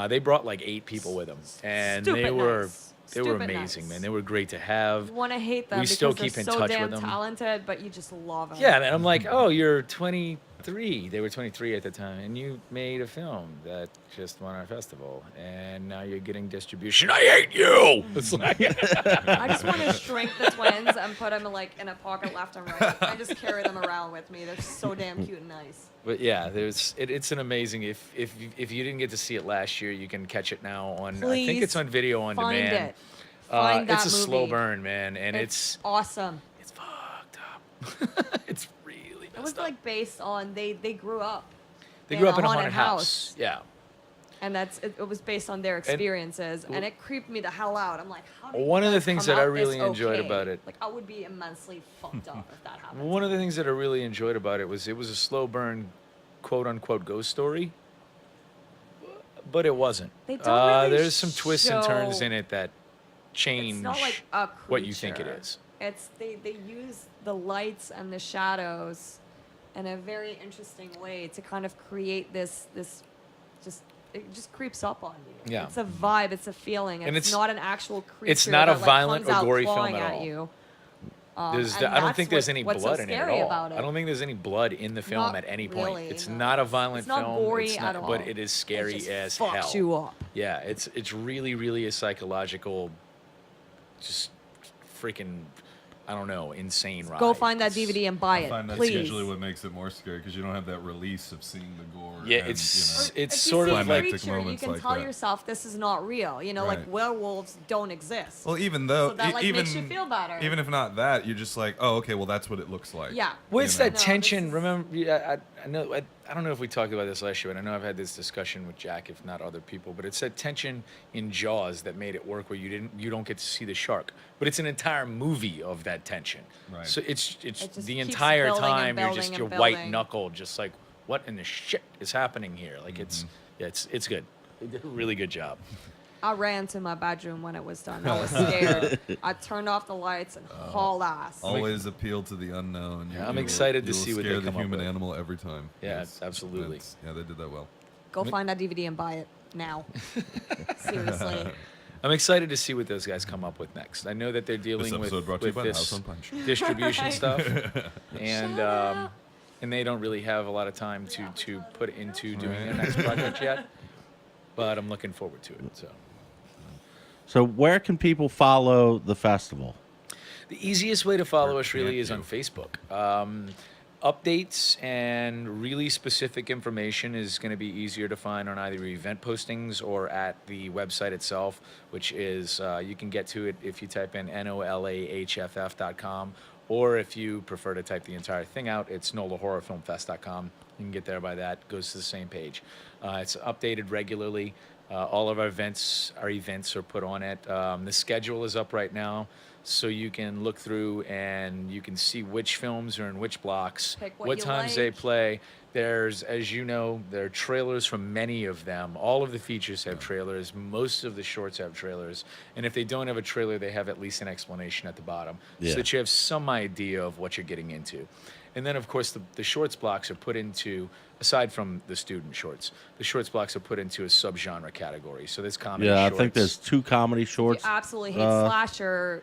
Speaker 4: they brought like 8 people with them, and they
Speaker 5: Stupid
Speaker 4: were
Speaker 5: nice.
Speaker 4: they were
Speaker 5: Stupid
Speaker 4: amazing,
Speaker 5: nice.
Speaker 4: man. They were great to have.
Speaker 5: You want to hate them
Speaker 4: We
Speaker 5: because
Speaker 4: still
Speaker 5: they're
Speaker 4: keep in
Speaker 5: so
Speaker 4: touch
Speaker 5: damn
Speaker 4: with them.
Speaker 5: talented, but you just love them.
Speaker 4: Yeah, and I'm like, oh, you're 23. They were 23 at the time, and you made a film that just won our festival, and now you're getting distribution. I hate you. It's like,
Speaker 5: I just want to shrink the twins and put them like in a pocket left and right. I just carry them around with me. They're so damn cute and nice.
Speaker 4: but yeah, it's an amazing. If you didn't get to see it last year, you can catch it now on. I think
Speaker 5: Please
Speaker 4: it's on video on
Speaker 5: Find
Speaker 4: demand.
Speaker 5: it. Find that
Speaker 4: It's a slow
Speaker 5: movie.
Speaker 4: burn, man, and it's
Speaker 5: awesome.
Speaker 4: fucked up. It's really
Speaker 5: It was
Speaker 4: messed up.
Speaker 5: like based on they grew up.
Speaker 4: They grew up in a
Speaker 5: haunted
Speaker 4: house. Yeah.
Speaker 5: And it was based on their experiences, and it creeped me the hell out. I'm like, how did
Speaker 4: One
Speaker 5: you
Speaker 4: of the
Speaker 5: guys
Speaker 4: things
Speaker 5: come
Speaker 4: that I
Speaker 5: out this
Speaker 4: really enjoyed
Speaker 5: okay?
Speaker 4: about it-
Speaker 5: Like, I would be immensely fucked up if that happened.
Speaker 4: One of the things that I really enjoyed about it was a slow burn, quote unquote, ghost story. But it wasn't.
Speaker 5: They don't really
Speaker 4: There's some twists and turns
Speaker 5: show-
Speaker 4: in it that change
Speaker 5: It's not like a
Speaker 4: what you think it
Speaker 5: creature.
Speaker 4: is.
Speaker 5: It's they use the lights and the shadows in a very interesting way to kind of create this just it just creeps up on you.
Speaker 4: Yeah.
Speaker 5: It's a vibe, it's a feeling.
Speaker 4: And
Speaker 5: It's
Speaker 4: it's-
Speaker 5: not an actual creature.
Speaker 4: it's not a
Speaker 5: that, like,
Speaker 4: violent
Speaker 5: comes
Speaker 4: or
Speaker 5: out
Speaker 4: gory film
Speaker 5: clawing
Speaker 4: at all.
Speaker 5: You.
Speaker 4: I
Speaker 5: And
Speaker 4: don't
Speaker 5: that's
Speaker 4: think there's any
Speaker 5: what's so
Speaker 4: blood in it at
Speaker 5: scary
Speaker 4: all.
Speaker 5: about
Speaker 4: I don't think there's any blood in the film
Speaker 5: Not
Speaker 4: at any point.
Speaker 5: really,
Speaker 4: It's
Speaker 5: no.
Speaker 4: not a violent
Speaker 5: It's not
Speaker 4: film.
Speaker 5: gory
Speaker 4: it's
Speaker 5: at
Speaker 4: not,
Speaker 5: all.
Speaker 4: but it is scary
Speaker 5: It just
Speaker 4: as
Speaker 5: fucks
Speaker 4: hell.
Speaker 5: you up.
Speaker 4: Yeah, it's really, really a psychological, just freaking, I don't know, insane ride.
Speaker 5: Go find that
Speaker 4: It's-
Speaker 5: DVD and buy
Speaker 2: I
Speaker 5: it,
Speaker 2: find that's
Speaker 5: please.
Speaker 2: usually what makes it more scary because you don't have that release of seeing the gore.
Speaker 4: Yeah,
Speaker 2: and,
Speaker 4: it's
Speaker 5: If you
Speaker 4: sort
Speaker 5: see
Speaker 4: of
Speaker 5: a
Speaker 4: like
Speaker 2: climactic
Speaker 5: creature, you
Speaker 2: moments
Speaker 5: can
Speaker 2: like
Speaker 5: tell
Speaker 2: that.
Speaker 5: yourself this is not real. You know, like
Speaker 2: Right.
Speaker 5: werewolves don't exist.
Speaker 2: Well, even though
Speaker 5: So that, like,
Speaker 2: even
Speaker 5: makes you feel better.
Speaker 2: even if not that, you're just like, oh, okay, well, that's what it looks like.
Speaker 5: Yeah.
Speaker 4: Well, it's
Speaker 2: You know?
Speaker 4: that
Speaker 5: No,
Speaker 4: tension.
Speaker 5: this is-
Speaker 4: Remember, yeah, I know. I don't know if we talked about this last year, and I know I've had this discussion with Jack, if not other people. But it's that tension in Jaws that made it work, where you don't get to see the shark, but it's an entire movie of that tension.
Speaker 2: Right.
Speaker 4: So it's
Speaker 5: just
Speaker 4: the
Speaker 5: keeps
Speaker 4: entire
Speaker 5: building and
Speaker 4: time you're
Speaker 5: building
Speaker 4: just
Speaker 5: and
Speaker 4: your
Speaker 5: building.
Speaker 4: white knuckle, just like what in the shit is happening here? Like it's good. They did a really good job.
Speaker 5: I ran to my bedroom when it was done. I was scared. I turned off the lights and hauled ass.
Speaker 2: Always appeal to the unknown.
Speaker 4: Yeah, I'm excited to
Speaker 2: you will
Speaker 4: see what they
Speaker 2: scare the
Speaker 4: come up
Speaker 2: human
Speaker 4: with.
Speaker 2: animal every time.
Speaker 4: Yeah, absolutely.
Speaker 2: Yeah, they did that well.
Speaker 5: Go find that DVD and buy it now. Seriously.
Speaker 4: I'm excited to see what those guys come up with next. I know that they're dealing
Speaker 2: This
Speaker 4: with,
Speaker 2: episode brought to you
Speaker 4: with
Speaker 2: by
Speaker 4: this
Speaker 2: House on Punch.
Speaker 4: distribution
Speaker 5: Right.
Speaker 4: stuff, and
Speaker 5: Shut up.
Speaker 4: and they don't really have a lot of time to put into doing their next project yet. But I'm looking forward to it.
Speaker 3: So where can people follow the festival?
Speaker 4: The easiest way to follow
Speaker 2: Or
Speaker 4: us really
Speaker 2: can't
Speaker 4: is on
Speaker 2: you?
Speaker 4: Facebook. Updates and really specific information is going to be easier to find on either event postings or at the website itself, which is you can get to it if you type in NOLAHFF.com, or if you prefer to type the entire thing out, it's NOLAHorrorFilmFest.com. You can get there by that. Goes to the same page. It's updated regularly. All of our events are put on it. The schedule is up right now, so you can look through and you can see which films are in which blocks,
Speaker 5: Pick what you
Speaker 4: times they
Speaker 5: like.
Speaker 4: play. There's, as you know, there are trailers from many of them. All of the features have trailers. Most of the shorts have trailers. And if they don't have a trailer, they have at least an explanation at the bottom,
Speaker 3: Yeah.
Speaker 4: so that you have some idea of what you're getting into. And then, of course, the shorts blocks are put into, aside from the student shorts, the shorts blocks are put into a subgenre category. So there's comedy
Speaker 3: Yeah, I
Speaker 4: shorts.
Speaker 3: think there's 2 comedy
Speaker 5: If
Speaker 3: shorts.
Speaker 5: you absolutely hate slasher,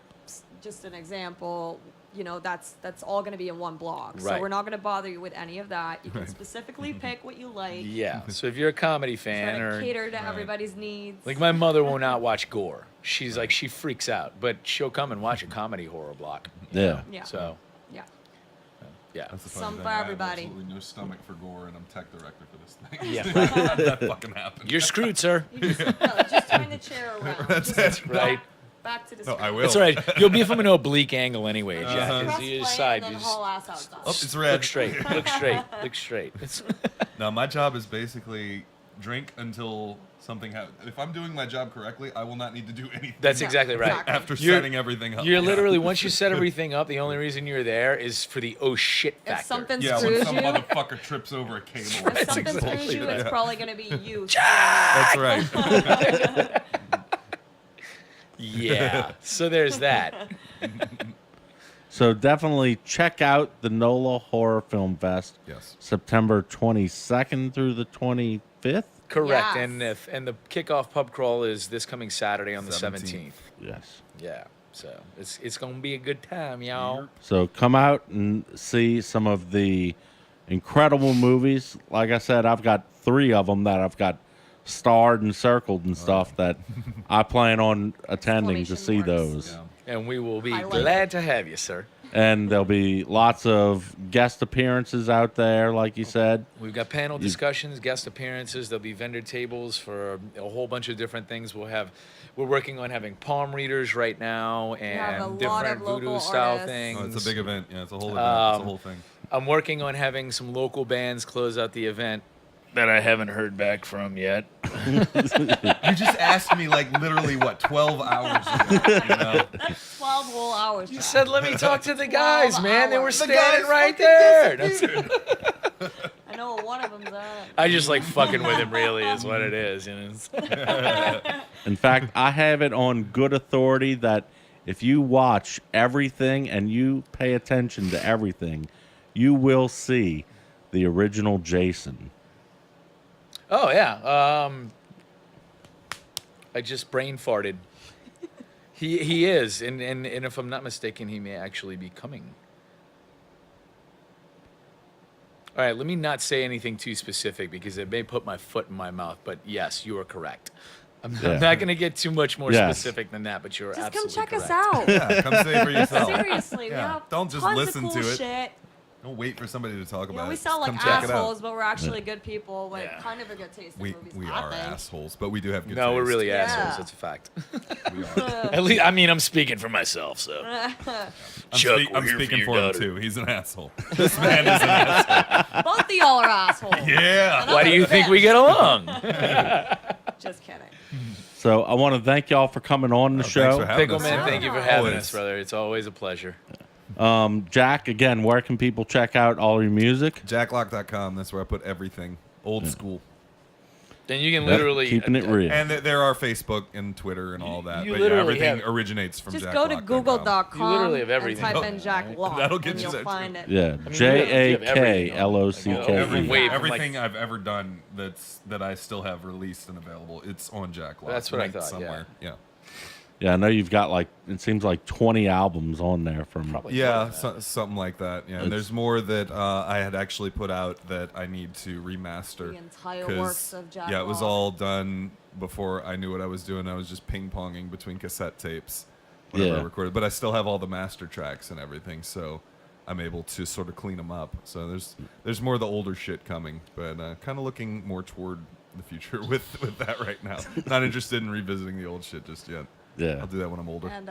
Speaker 5: just an example, that's all going to be in one blog. So
Speaker 4: Right.
Speaker 5: we're not going to bother you with any of that. You can specifically pick what you like.
Speaker 4: Yeah. So if you're a comedy
Speaker 5: Try
Speaker 4: fan
Speaker 5: to
Speaker 4: or
Speaker 5: cater to everybody's needs.
Speaker 4: like my mother will not watch gore. She's like she freaks out, but she'll come and watch a comedy horror block. you
Speaker 3: Yeah.
Speaker 4: know?
Speaker 5: Yeah.
Speaker 4: So
Speaker 5: Yeah.
Speaker 4: yeah.
Speaker 2: That's the
Speaker 5: Some
Speaker 2: funny
Speaker 5: for
Speaker 2: thing. I have
Speaker 5: everybody.
Speaker 2: absolutely no stomach for gore, and I'm tech director for this thing.
Speaker 4: Yeah.
Speaker 2: that fucking happened.
Speaker 4: You're screwed, sir.
Speaker 5: Just turn the chair around.
Speaker 4: That's right.
Speaker 5: Back to the
Speaker 2: No,
Speaker 5: screen.
Speaker 2: I will.
Speaker 4: That's all right. You'll be from an oblique angle anyway, Jack.
Speaker 2: Uh-huh.
Speaker 5: Press
Speaker 4: You
Speaker 5: play
Speaker 4: decide.
Speaker 5: and
Speaker 4: You
Speaker 5: then
Speaker 4: just
Speaker 5: haul ass outside.
Speaker 2: Oh, it's red.
Speaker 4: look straight. Look straight. Look straight. It's,
Speaker 2: No, my job is basically drink until something happens. If I'm doing my job correctly, I will not need to do anything.
Speaker 4: that's
Speaker 5: Yeah,
Speaker 4: exactly right.
Speaker 5: exactly.
Speaker 2: after
Speaker 4: You're-
Speaker 2: setting everything up.
Speaker 4: You're
Speaker 2: Yeah.
Speaker 4: literally once you set everything up, the only reason you're there is for the oh shit factor.
Speaker 5: If something
Speaker 2: Yeah, when
Speaker 5: screws
Speaker 2: some
Speaker 5: you,
Speaker 2: motherfucker trips over a cable.
Speaker 5: if something
Speaker 4: exactly
Speaker 5: screws you,
Speaker 2: right.
Speaker 5: it's probably going to be you.
Speaker 2: That's right.
Speaker 4: Yeah. So there's that.
Speaker 3: So definitely check out the NOLA Horror Film Fest,
Speaker 2: Yes.
Speaker 3: September 22nd through the 25th.
Speaker 4: Correct.
Speaker 5: Yes.
Speaker 4: And the kickoff pub crawl is this coming Saturday on the
Speaker 2: 17th.
Speaker 4: 17th.
Speaker 3: Yes.
Speaker 4: Yeah. So it's gonna be a good time, y'all.
Speaker 3: So come out and see some of the incredible movies. Like I said, I've got 3 of them that I've got starred and circled and stuff that I plan on attending to see
Speaker 5: Exclamation
Speaker 3: those.
Speaker 2: Yeah.
Speaker 4: And we will be
Speaker 5: Highlight.
Speaker 4: glad to have you, sir.
Speaker 3: And there'll be lots of guest appearances out there, like you said.
Speaker 4: We've got panel discussions, guest appearances. There'll be vendor tables for a whole bunch of different things. We're working on having palm readers right now
Speaker 5: have a
Speaker 4: and
Speaker 5: lot of
Speaker 4: different
Speaker 5: local
Speaker 4: voodoo style
Speaker 5: artists.
Speaker 4: things.
Speaker 2: Oh, it's a big event. Yeah, it's a whole event. It's a whole thing.
Speaker 4: I'm working on having some local bands close out the event that I haven't heard back from yet.
Speaker 2: You just asked me like literally what 12 hours ago. You know?
Speaker 5: 12 whole hours.
Speaker 4: You
Speaker 5: Jack.
Speaker 4: said, let me talk to the guys,
Speaker 5: 12
Speaker 4: man. They were
Speaker 5: hours. The
Speaker 4: standing
Speaker 2: guys
Speaker 4: right
Speaker 2: fucking
Speaker 4: there. That's
Speaker 5: I know what one of them's at.
Speaker 4: I just like fucking with him, really, is what it is. You know?
Speaker 3: In fact, I have it on good authority that if you watch everything and you pay attention to everything, you will see the original Jason.
Speaker 4: Oh, yeah. I just brain farted. He is, and if I'm not mistaken, he may actually be coming. All right, let me not say anything too specific because it may put my foot in my mouth, but yes, you are correct. I'm
Speaker 3: Yeah.
Speaker 4: not going to get too much more
Speaker 3: Yes.
Speaker 4: specific than that, but you're
Speaker 5: Just come
Speaker 4: absolutely
Speaker 5: check us
Speaker 4: correct.
Speaker 5: out.
Speaker 2: Yeah, come say it for yourself.
Speaker 5: Seriously, we
Speaker 2: Yeah.
Speaker 5: have
Speaker 2: Don't just
Speaker 5: tons
Speaker 2: listen
Speaker 5: of cool
Speaker 2: to it.
Speaker 5: shit.
Speaker 2: Don't wait for somebody to talk
Speaker 5: You
Speaker 2: about
Speaker 5: know,
Speaker 2: it.
Speaker 5: we sound
Speaker 2: Just
Speaker 5: like
Speaker 2: come check it out.
Speaker 5: assholes, but we're actually good people with
Speaker 4: Yeah.
Speaker 5: kind of a good taste in
Speaker 2: We
Speaker 5: movies. I
Speaker 2: are
Speaker 5: think.
Speaker 2: assholes, but we do have good
Speaker 4: No, we're
Speaker 2: taste.
Speaker 4: really
Speaker 5: Yeah.
Speaker 4: assholes. That's a fact.
Speaker 2: We are.
Speaker 4: At least, I mean, I'm speaking for myself, so. Chuck, we're
Speaker 2: I'm
Speaker 4: here for
Speaker 2: speaking
Speaker 4: your
Speaker 2: for him
Speaker 4: daughter.
Speaker 2: too. He's an asshole. This man is an asshole.
Speaker 5: Both of y'all are assholes.
Speaker 2: Yeah.
Speaker 4: Why do you think we get along?
Speaker 5: Just kidding.
Speaker 3: So I want to thank y'all for coming on the
Speaker 2: thanks
Speaker 3: show.
Speaker 2: for having
Speaker 4: Pickle
Speaker 2: us.
Speaker 4: Man, thank you for having
Speaker 2: Always.
Speaker 4: us, brother. It's always a pleasure.
Speaker 3: Jack, again, where can people check out all your music?
Speaker 2: Jacklock.com. That's where I put everything. Old school.
Speaker 4: And you can
Speaker 3: Yep,
Speaker 4: literally
Speaker 3: keeping it real.
Speaker 2: And there are Facebook and Twitter and all that.
Speaker 4: You
Speaker 2: But yeah,
Speaker 4: literally
Speaker 2: everything
Speaker 4: have-
Speaker 2: originates from
Speaker 5: Just
Speaker 2: jacklock.com.
Speaker 5: go to google.com
Speaker 4: You literally have everything.
Speaker 5: and type in Jack Lock,
Speaker 2: That'll
Speaker 5: and
Speaker 2: get you
Speaker 5: you'll
Speaker 2: that
Speaker 5: find
Speaker 2: too.
Speaker 5: it.
Speaker 3: Yeah,
Speaker 4: you have everything on it.
Speaker 3: JAKLOCK.
Speaker 4: Wave from,
Speaker 2: Everything
Speaker 4: like-
Speaker 2: I've ever done that I still have released and available, it's on Jacklock.
Speaker 4: That's what I
Speaker 2: linked
Speaker 4: thought,
Speaker 2: somewhere. Yeah.
Speaker 3: Yeah, I know you've got like, it seems like 20 albums on there from.
Speaker 4: Probably.
Speaker 2: Yeah, something like that. Yeah, and
Speaker 3: It's-
Speaker 2: there's more that I had actually put out that I need to remaster.
Speaker 5: The entire
Speaker 2: 'cause,
Speaker 5: works of Jack
Speaker 2: Yeah, it was
Speaker 5: Lock.
Speaker 2: all done before I knew what I was doing. I was just ping-ponging between cassette tapes whenever I
Speaker 3: Yeah.
Speaker 2: recorded. But I still have all the master tracks and everything, so I'm able to sort of clean them up. So there's more of the older shit coming, but kind of looking more toward the future with that right now. Not interested in revisiting the old shit just yet.
Speaker 3: Yeah.
Speaker 2: I'll do that when I'm older.
Speaker 5: And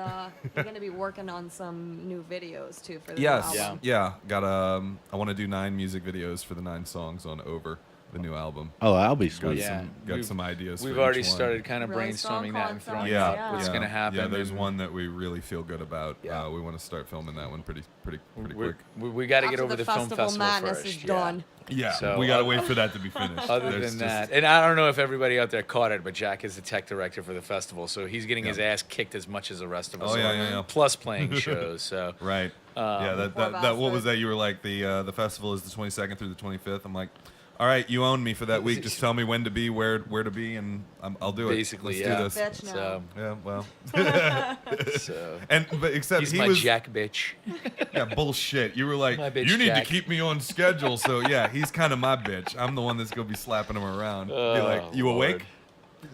Speaker 5: you're going to be working on some new videos, too, for the
Speaker 2: Yes.
Speaker 5: new album.
Speaker 2: Yeah. Got I want to do 9 music videos for the 9 songs on Over, the new album.
Speaker 3: Oh, that'll be
Speaker 2: Got
Speaker 3: sweet.
Speaker 4: Yeah.
Speaker 2: got
Speaker 4: We've-
Speaker 2: some ideas.
Speaker 4: We've
Speaker 2: for
Speaker 4: already
Speaker 2: each one.
Speaker 4: started kind of
Speaker 5: Really strong
Speaker 4: brainstorming that and
Speaker 5: concept.
Speaker 4: throwing
Speaker 2: Yeah,
Speaker 4: out what's
Speaker 2: yeah.
Speaker 4: going to happen.
Speaker 2: Yeah, there's
Speaker 4: and
Speaker 2: one that we really feel good about.
Speaker 4: Yeah.
Speaker 2: We want to start filming that one pretty
Speaker 4: we're-
Speaker 2: quick.
Speaker 4: We got to get
Speaker 5: After
Speaker 4: over the film festival
Speaker 5: madness
Speaker 4: first.
Speaker 5: is
Speaker 4: yeah.
Speaker 5: done.
Speaker 2: Yeah,
Speaker 4: So,
Speaker 2: we gotta wait for that to be finished.
Speaker 4: Other
Speaker 2: There's
Speaker 4: than
Speaker 2: just-
Speaker 4: that, and I don't know if everybody out there caught it, but Jack is the tech director for the festival, so he's getting his
Speaker 2: Yeah.
Speaker 4: ass kicked as much as the rest of us
Speaker 2: Oh, yeah,
Speaker 4: are,
Speaker 2: yeah, yeah.
Speaker 4: plus playing shows. So
Speaker 2: right. Yeah,
Speaker 5: Poor
Speaker 2: that what was
Speaker 5: bastard.
Speaker 2: that? You were like the festival is the 22nd through the 25th. I'm like, All right, you own me for that week. Just tell me when to be, where to be, and I'll do it.
Speaker 4: Basically,
Speaker 2: Let's
Speaker 4: yeah.
Speaker 2: do this.
Speaker 5: Bitch, no.
Speaker 4: So,
Speaker 2: Yeah, well,
Speaker 4: so
Speaker 2: but except
Speaker 4: he's
Speaker 2: he
Speaker 4: my
Speaker 2: was
Speaker 4: Jack bitch.
Speaker 2: yeah bullshit. You were like,
Speaker 4: My bitch
Speaker 2: you need
Speaker 4: Jack.
Speaker 2: to keep me on schedule. So yeah, he's kind of my bitch. I'm the one that's gonna be slapping him around. Be like, you
Speaker 4: Lord.
Speaker 2: awake?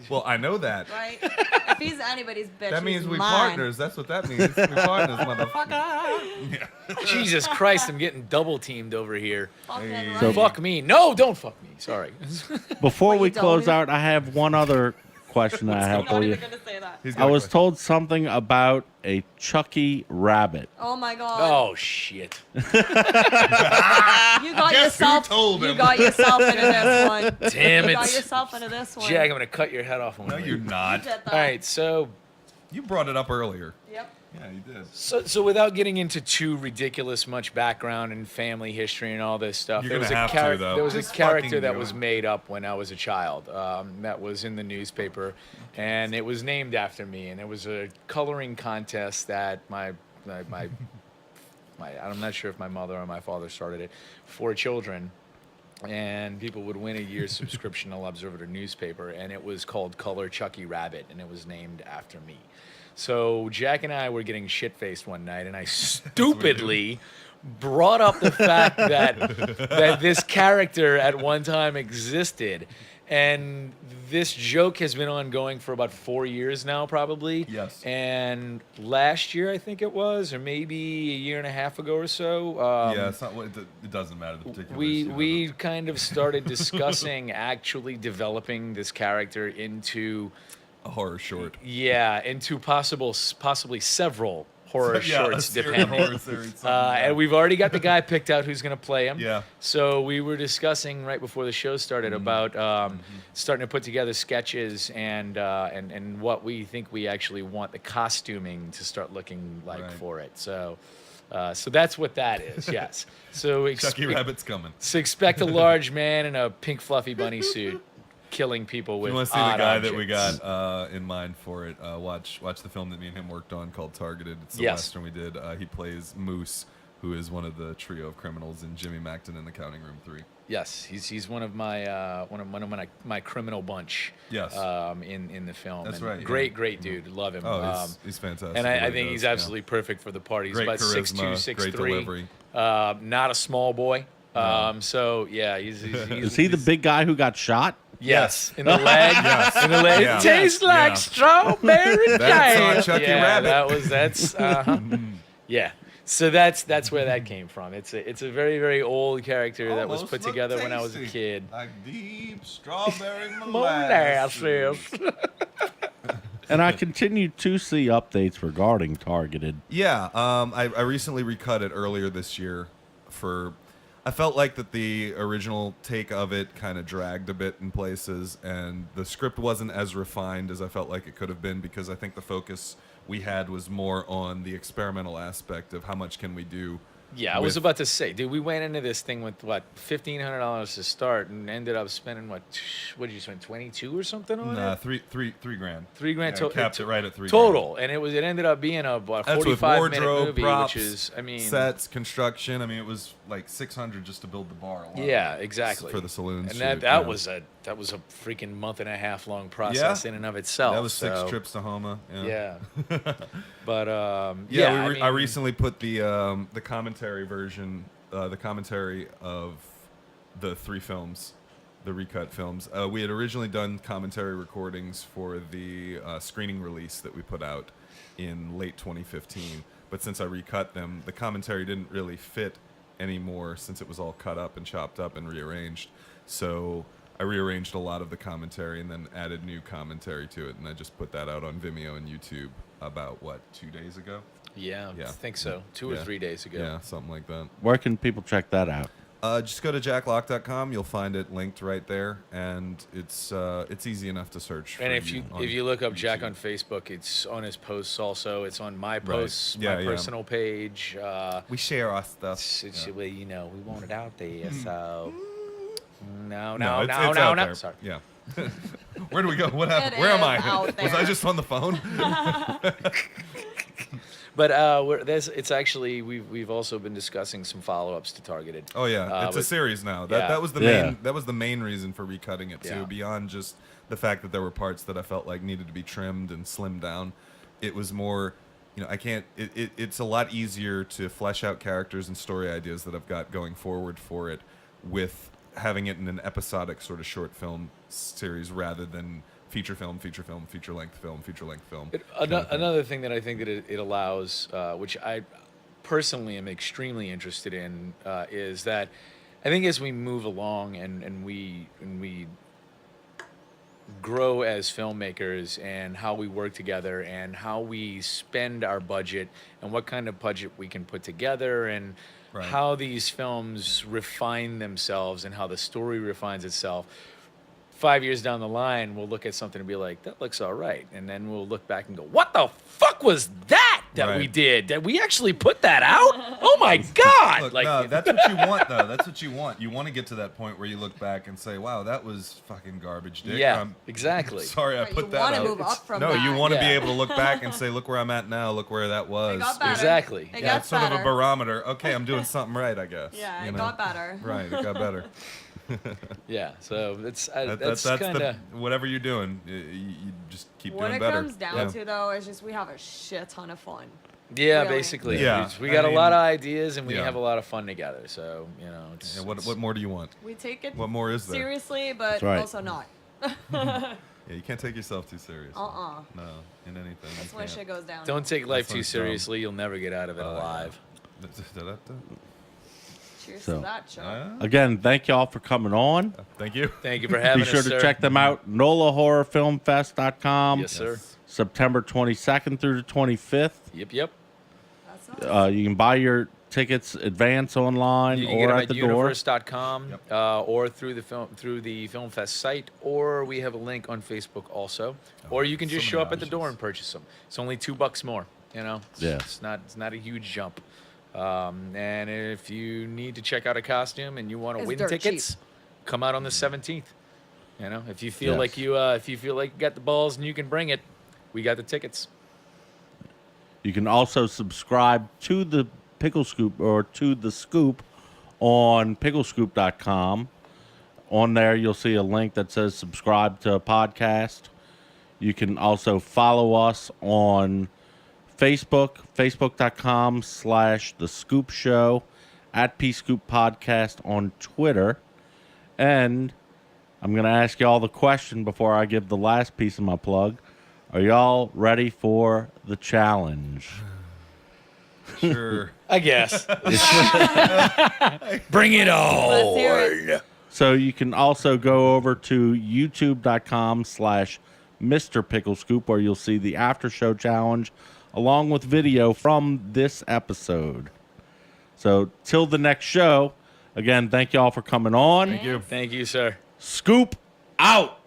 Speaker 2: Well, I know that.
Speaker 5: Right? If he's anybody's bitch,
Speaker 2: That means
Speaker 5: he's
Speaker 2: we
Speaker 5: mine.
Speaker 2: partners. That's what that means. We partners, motherfucker. Yeah.
Speaker 4: Jesus Christ, I'm getting double teamed over here.
Speaker 5: Fucking
Speaker 2: Hey.
Speaker 5: right.
Speaker 3: So
Speaker 4: Fuck me. No, don't fuck me. Sorry.
Speaker 3: Before
Speaker 5: What,
Speaker 3: we
Speaker 5: you don't
Speaker 3: close
Speaker 5: even-
Speaker 3: out, I have one other question I have
Speaker 5: I'm
Speaker 3: for
Speaker 5: not
Speaker 3: you.
Speaker 5: even gonna say that.
Speaker 2: He's got
Speaker 3: I
Speaker 2: a
Speaker 3: was
Speaker 2: question.
Speaker 3: told something about a Chuckie rabbit.
Speaker 5: Oh my god.
Speaker 4: Oh shit.
Speaker 5: You got
Speaker 2: Guess who
Speaker 5: yourself.
Speaker 2: told
Speaker 5: You
Speaker 2: him?
Speaker 5: got yourself into this one.
Speaker 4: Damn
Speaker 5: You got
Speaker 4: it.
Speaker 5: yourself into this one.
Speaker 4: Jack, I'm gonna cut your head off.
Speaker 2: No, you're not.
Speaker 5: Did that.
Speaker 4: All right, so
Speaker 2: You brought it up earlier.
Speaker 5: Yep.
Speaker 2: Yeah, you did.
Speaker 4: So without getting into too ridiculous much background and family history and all this stuff,
Speaker 2: You're
Speaker 4: there was
Speaker 2: gonna
Speaker 4: a
Speaker 2: have to,
Speaker 4: character.
Speaker 2: though.
Speaker 4: There was
Speaker 2: Just
Speaker 4: a character
Speaker 2: fucking
Speaker 4: that
Speaker 2: do
Speaker 4: was
Speaker 2: it.
Speaker 4: made up when I was a child. That was in the newspaper, and it was named after me. And it was a coloring contest that my I'm not sure if my mother or my father started it for children. And people would win a year's subscription to Observer newspaper, and it was called Color Chuckie Rabbit, and it was named after me. So Jack and I were getting shit-faced one night, and I stupidly brought up the fact that this character at one time existed, and this joke has been ongoing for about 4 years now, probably.
Speaker 2: Yes.
Speaker 4: And last year, I think it was, or maybe a year and a half ago or so.
Speaker 2: Yeah, it's not. It doesn't matter the particulars.
Speaker 4: We kind of started discussing actually developing this character into
Speaker 2: a horror short.
Speaker 4: into possibly several horror
Speaker 2: Yeah, a
Speaker 4: shorts,
Speaker 2: serial
Speaker 4: depending.
Speaker 2: horror series, something like that.
Speaker 4: And we've already got the guy picked out who's going to play him.
Speaker 2: Yeah.
Speaker 4: So we were discussing right before the show started about starting to put together sketches and what we think we actually want the costuming to start looking like
Speaker 2: Right.
Speaker 4: for it. So that's what that is. Yes. So
Speaker 2: Chucky Rabbit's coming.
Speaker 4: so expect a large man in a pink fluffy bunny suit killing people
Speaker 2: If
Speaker 4: with
Speaker 2: you want to see the
Speaker 4: odd
Speaker 2: guy that we
Speaker 4: objects.
Speaker 2: got in mind for it, watch the film that me and him worked on called Targeted. It's the
Speaker 4: Yes.
Speaker 2: Western we did. He plays Moose, who is one of the trio of criminals in Jimmy Macton in The Counting Room 3.
Speaker 4: Yes, he's one of my my criminal bunch.
Speaker 2: Yes.
Speaker 4: In the film.
Speaker 2: That's
Speaker 4: And
Speaker 2: right, yeah.
Speaker 4: Great dude. Love him.
Speaker 2: Oh, he's fantastic.
Speaker 4: and
Speaker 2: at what
Speaker 4: I
Speaker 2: he
Speaker 4: think
Speaker 2: does,
Speaker 4: he's
Speaker 2: yeah.
Speaker 4: absolutely perfect for the part. He's
Speaker 2: Great
Speaker 4: about
Speaker 2: charisma,
Speaker 4: 6'2",
Speaker 2: great
Speaker 4: 6'3".
Speaker 2: delivery.
Speaker 4: Not a small boy. So yeah, he's
Speaker 3: Is he the big guy who got shot?
Speaker 4: Yes, in the leg.
Speaker 2: Yes.
Speaker 4: In the leg.
Speaker 2: Yeah.
Speaker 4: It tastes like
Speaker 2: Yeah.
Speaker 4: strawberry
Speaker 2: That's
Speaker 4: jam.
Speaker 2: on Chucky
Speaker 4: yeah,
Speaker 2: Rabbit.
Speaker 4: That's yeah. So that's where that came from. It's a very very old character that was
Speaker 2: Almost
Speaker 4: put
Speaker 2: look
Speaker 4: together when I was a
Speaker 2: tasty.
Speaker 4: kid.
Speaker 2: Like deep strawberry
Speaker 4: Molasses.
Speaker 2: molasses.
Speaker 3: And I continue to see updates regarding Targeted.
Speaker 2: Yeah, I recently recut it earlier this year for. I felt like that the original take of it kind of dragged a bit in places, and the script wasn't as refined as I felt like it could have been, because I think the focus we had was more on the experimental aspect of how much can we do.
Speaker 4: Yeah, I was
Speaker 2: with-
Speaker 4: about to say, dude, we went into this thing with what, $1,500 to start, and ended up spending what did you spend, 22 or something on
Speaker 2: Nah,
Speaker 4: it?
Speaker 2: $3 grand.
Speaker 4: $3 grand
Speaker 2: Yeah,
Speaker 4: total.
Speaker 2: capped it right at $3 grand.
Speaker 4: Total, and it ended up being a
Speaker 2: That's with
Speaker 4: 45-minute
Speaker 2: wardrobe,
Speaker 4: movie,
Speaker 2: props,
Speaker 4: which is, I mean,
Speaker 2: sets, construction. I mean, it was like $600 just to build the bar alone.
Speaker 4: yeah, exactly
Speaker 2: For the saloon
Speaker 4: and
Speaker 2: shoot,
Speaker 4: that
Speaker 2: yeah.
Speaker 4: was a freaking month and a half long process in and of itself.
Speaker 2: That was 6
Speaker 4: so,
Speaker 2: trips to Homa.
Speaker 4: Yeah, but
Speaker 2: Yeah,
Speaker 4: I
Speaker 2: I
Speaker 4: mean,
Speaker 2: recently put the commentary version, the commentary of the 3 films, the recut films. We had originally done commentary recordings for the screening release that we put out in late 2015, but since I recut them, the commentary didn't really fit anymore since it was all cut up and chopped up and rearranged. So I rearranged a lot of the commentary and then added new commentary to it, and I just put that out on Vimeo and YouTube about, 2 days ago?
Speaker 4: yeah,
Speaker 2: Yeah.
Speaker 4: I think so, 2 or
Speaker 2: Yeah.
Speaker 4: 3 days ago.
Speaker 2: Yeah, something like that.
Speaker 3: Where can people check that out?
Speaker 2: Just go to jacklock.com. You'll find it linked right there, and it's easy enough to search.
Speaker 4: And
Speaker 2: for
Speaker 4: if you
Speaker 2: on
Speaker 4: look up Jack
Speaker 2: YouTube.
Speaker 4: on Facebook, it's on his posts also. It's on my posts,
Speaker 2: Yeah,
Speaker 4: my
Speaker 2: yeah.
Speaker 4: personal page.
Speaker 2: we share our stuff.
Speaker 4: It's well, we want it out there. So no,
Speaker 2: it's out there.
Speaker 4: Sorry.
Speaker 2: Yeah. Where do we go? What happened?
Speaker 5: It
Speaker 2: Where am
Speaker 5: is
Speaker 2: I?
Speaker 5: out
Speaker 2: Was I
Speaker 5: there.
Speaker 2: just on the phone?
Speaker 4: But it's actually we've also been discussing some follow-ups to Targeted.
Speaker 2: Oh yeah, it's a
Speaker 4: but-
Speaker 2: series now.
Speaker 4: yeah.
Speaker 2: That was the
Speaker 3: Yeah.
Speaker 2: main reason for recutting it too.
Speaker 4: Yeah.
Speaker 2: Beyond just the fact that there were parts that I felt like needed to be trimmed and slimmed down, it was more, I can't. It's a lot easier to flesh out characters and story ideas that I've got going forward for it, with having it in an episodic sort of short film series rather than feature length film.
Speaker 4: Another thing that I think that it allows, which I personally am extremely interested in, is that I think as we move along and we grow as filmmakers and how we work together and how we spend our budget and what kind of budget we can put together and
Speaker 2: Right.
Speaker 4: how these films refine themselves and how the story refines itself. 5 years down the line, we'll look at something and be like, that looks all right. And then we'll look back and go, what the fuck was that we
Speaker 2: Right.
Speaker 4: did? Did we actually put that out? Oh my God.
Speaker 2: Look,
Speaker 4: like,
Speaker 2: no, that's what you want, though. That's what you want. You want to get to that point where you look back and say, "Wow, that was fucking garbage, dick."
Speaker 4: yeah,
Speaker 2: I'm
Speaker 4: exactly.
Speaker 2: sorry I
Speaker 5: Right,
Speaker 2: put
Speaker 5: you
Speaker 2: that
Speaker 5: want to
Speaker 2: out.
Speaker 5: move up from
Speaker 2: No,
Speaker 5: that.
Speaker 2: you want to be
Speaker 4: Yeah.
Speaker 2: able to look back and say, "Look where I'm at now. Look where that was."
Speaker 5: It got better.
Speaker 4: Exactly.
Speaker 5: It
Speaker 4: Yeah,
Speaker 5: got
Speaker 2: It's sort of a
Speaker 5: better.
Speaker 2: barometer. Okay, I'm doing something right, I guess.
Speaker 5: Yeah,
Speaker 2: you
Speaker 5: it
Speaker 2: know?
Speaker 5: got better.
Speaker 2: Right, it got better.
Speaker 4: Yeah, so that's
Speaker 2: That's
Speaker 4: kind
Speaker 2: the
Speaker 4: of
Speaker 2: whatever you're doing, you just keep
Speaker 5: What
Speaker 2: doing
Speaker 5: it
Speaker 2: better.
Speaker 5: comes down
Speaker 2: Yeah.
Speaker 5: to, though, is just we have a shit ton of fun.
Speaker 4: yeah,
Speaker 5: Really.
Speaker 4: basically.
Speaker 2: Yeah,
Speaker 4: We
Speaker 2: I
Speaker 4: got a
Speaker 2: mean,
Speaker 4: lot of ideas and we
Speaker 2: yeah.
Speaker 4: have a lot of fun together. So it's,
Speaker 2: Yeah, what
Speaker 4: it's-
Speaker 2: what more do you want?
Speaker 5: We take it
Speaker 2: What more is there?
Speaker 5: seriously, but
Speaker 3: That's right.
Speaker 5: also not.
Speaker 2: Yeah, you can't take yourself too serious.
Speaker 5: Uh-uh.
Speaker 2: No, in anything.
Speaker 5: That's
Speaker 2: you
Speaker 5: when
Speaker 2: can't.
Speaker 5: shit goes down.
Speaker 4: Don't take life
Speaker 2: That's
Speaker 4: too
Speaker 2: what's dumb.
Speaker 4: seriously. You'll never get out of it
Speaker 2: Oh, yeah.
Speaker 4: alive.
Speaker 5: Cheers
Speaker 3: So-
Speaker 5: to that, Chuck.
Speaker 3: Again, thank y'all for coming on.
Speaker 2: Thank you.
Speaker 4: Thank you for having
Speaker 3: Be
Speaker 4: us,
Speaker 3: sure
Speaker 4: sir.
Speaker 3: to check them out. NOLAHorrorFilmFest.com.
Speaker 4: Yes, sir.
Speaker 3: September 22nd through the 25th.
Speaker 4: Yep.
Speaker 5: That's us.
Speaker 3: You can buy your tickets advance online
Speaker 4: You can
Speaker 3: or
Speaker 4: get them
Speaker 3: at
Speaker 4: at
Speaker 3: the door.
Speaker 4: universe.com or through the Film Fest site, or we have a link on Facebook also. Or you can just
Speaker 2: so
Speaker 4: show
Speaker 2: many
Speaker 4: up at the door
Speaker 2: options.
Speaker 4: and purchase them. It's only $2 more.
Speaker 3: Yeah.
Speaker 4: It's not a huge jump. And if you need to check out a costume and you want to
Speaker 5: It's
Speaker 4: win
Speaker 5: dirt
Speaker 4: tickets, come out on the 17th. If you feel
Speaker 3: Yes.
Speaker 4: like you got the balls and you can bring it, we got the tickets.
Speaker 3: You can also subscribe to the Pickle Scoop or to the Scoop on picklescoop.com. On there, you'll see a link that says subscribe to a podcast. You can also follow us on Facebook, facebook.com/The Scoop Show, at P-Scoop Podcast on Twitter. And I'm going to ask you all the question before I give the last piece of my plug. Are y'all ready for the challenge?
Speaker 2: Sure.
Speaker 4: I guess. Bring it on.
Speaker 5: Let's hear it.
Speaker 3: So you can also go over to youtube.com/Mr. Pickle Scoop, where you'll see the after show challenge along with video from this episode. So till the next show, again, thank y'all for coming on.
Speaker 2: Thank you.
Speaker 4: Thank you, sir.
Speaker 3: Scoop out.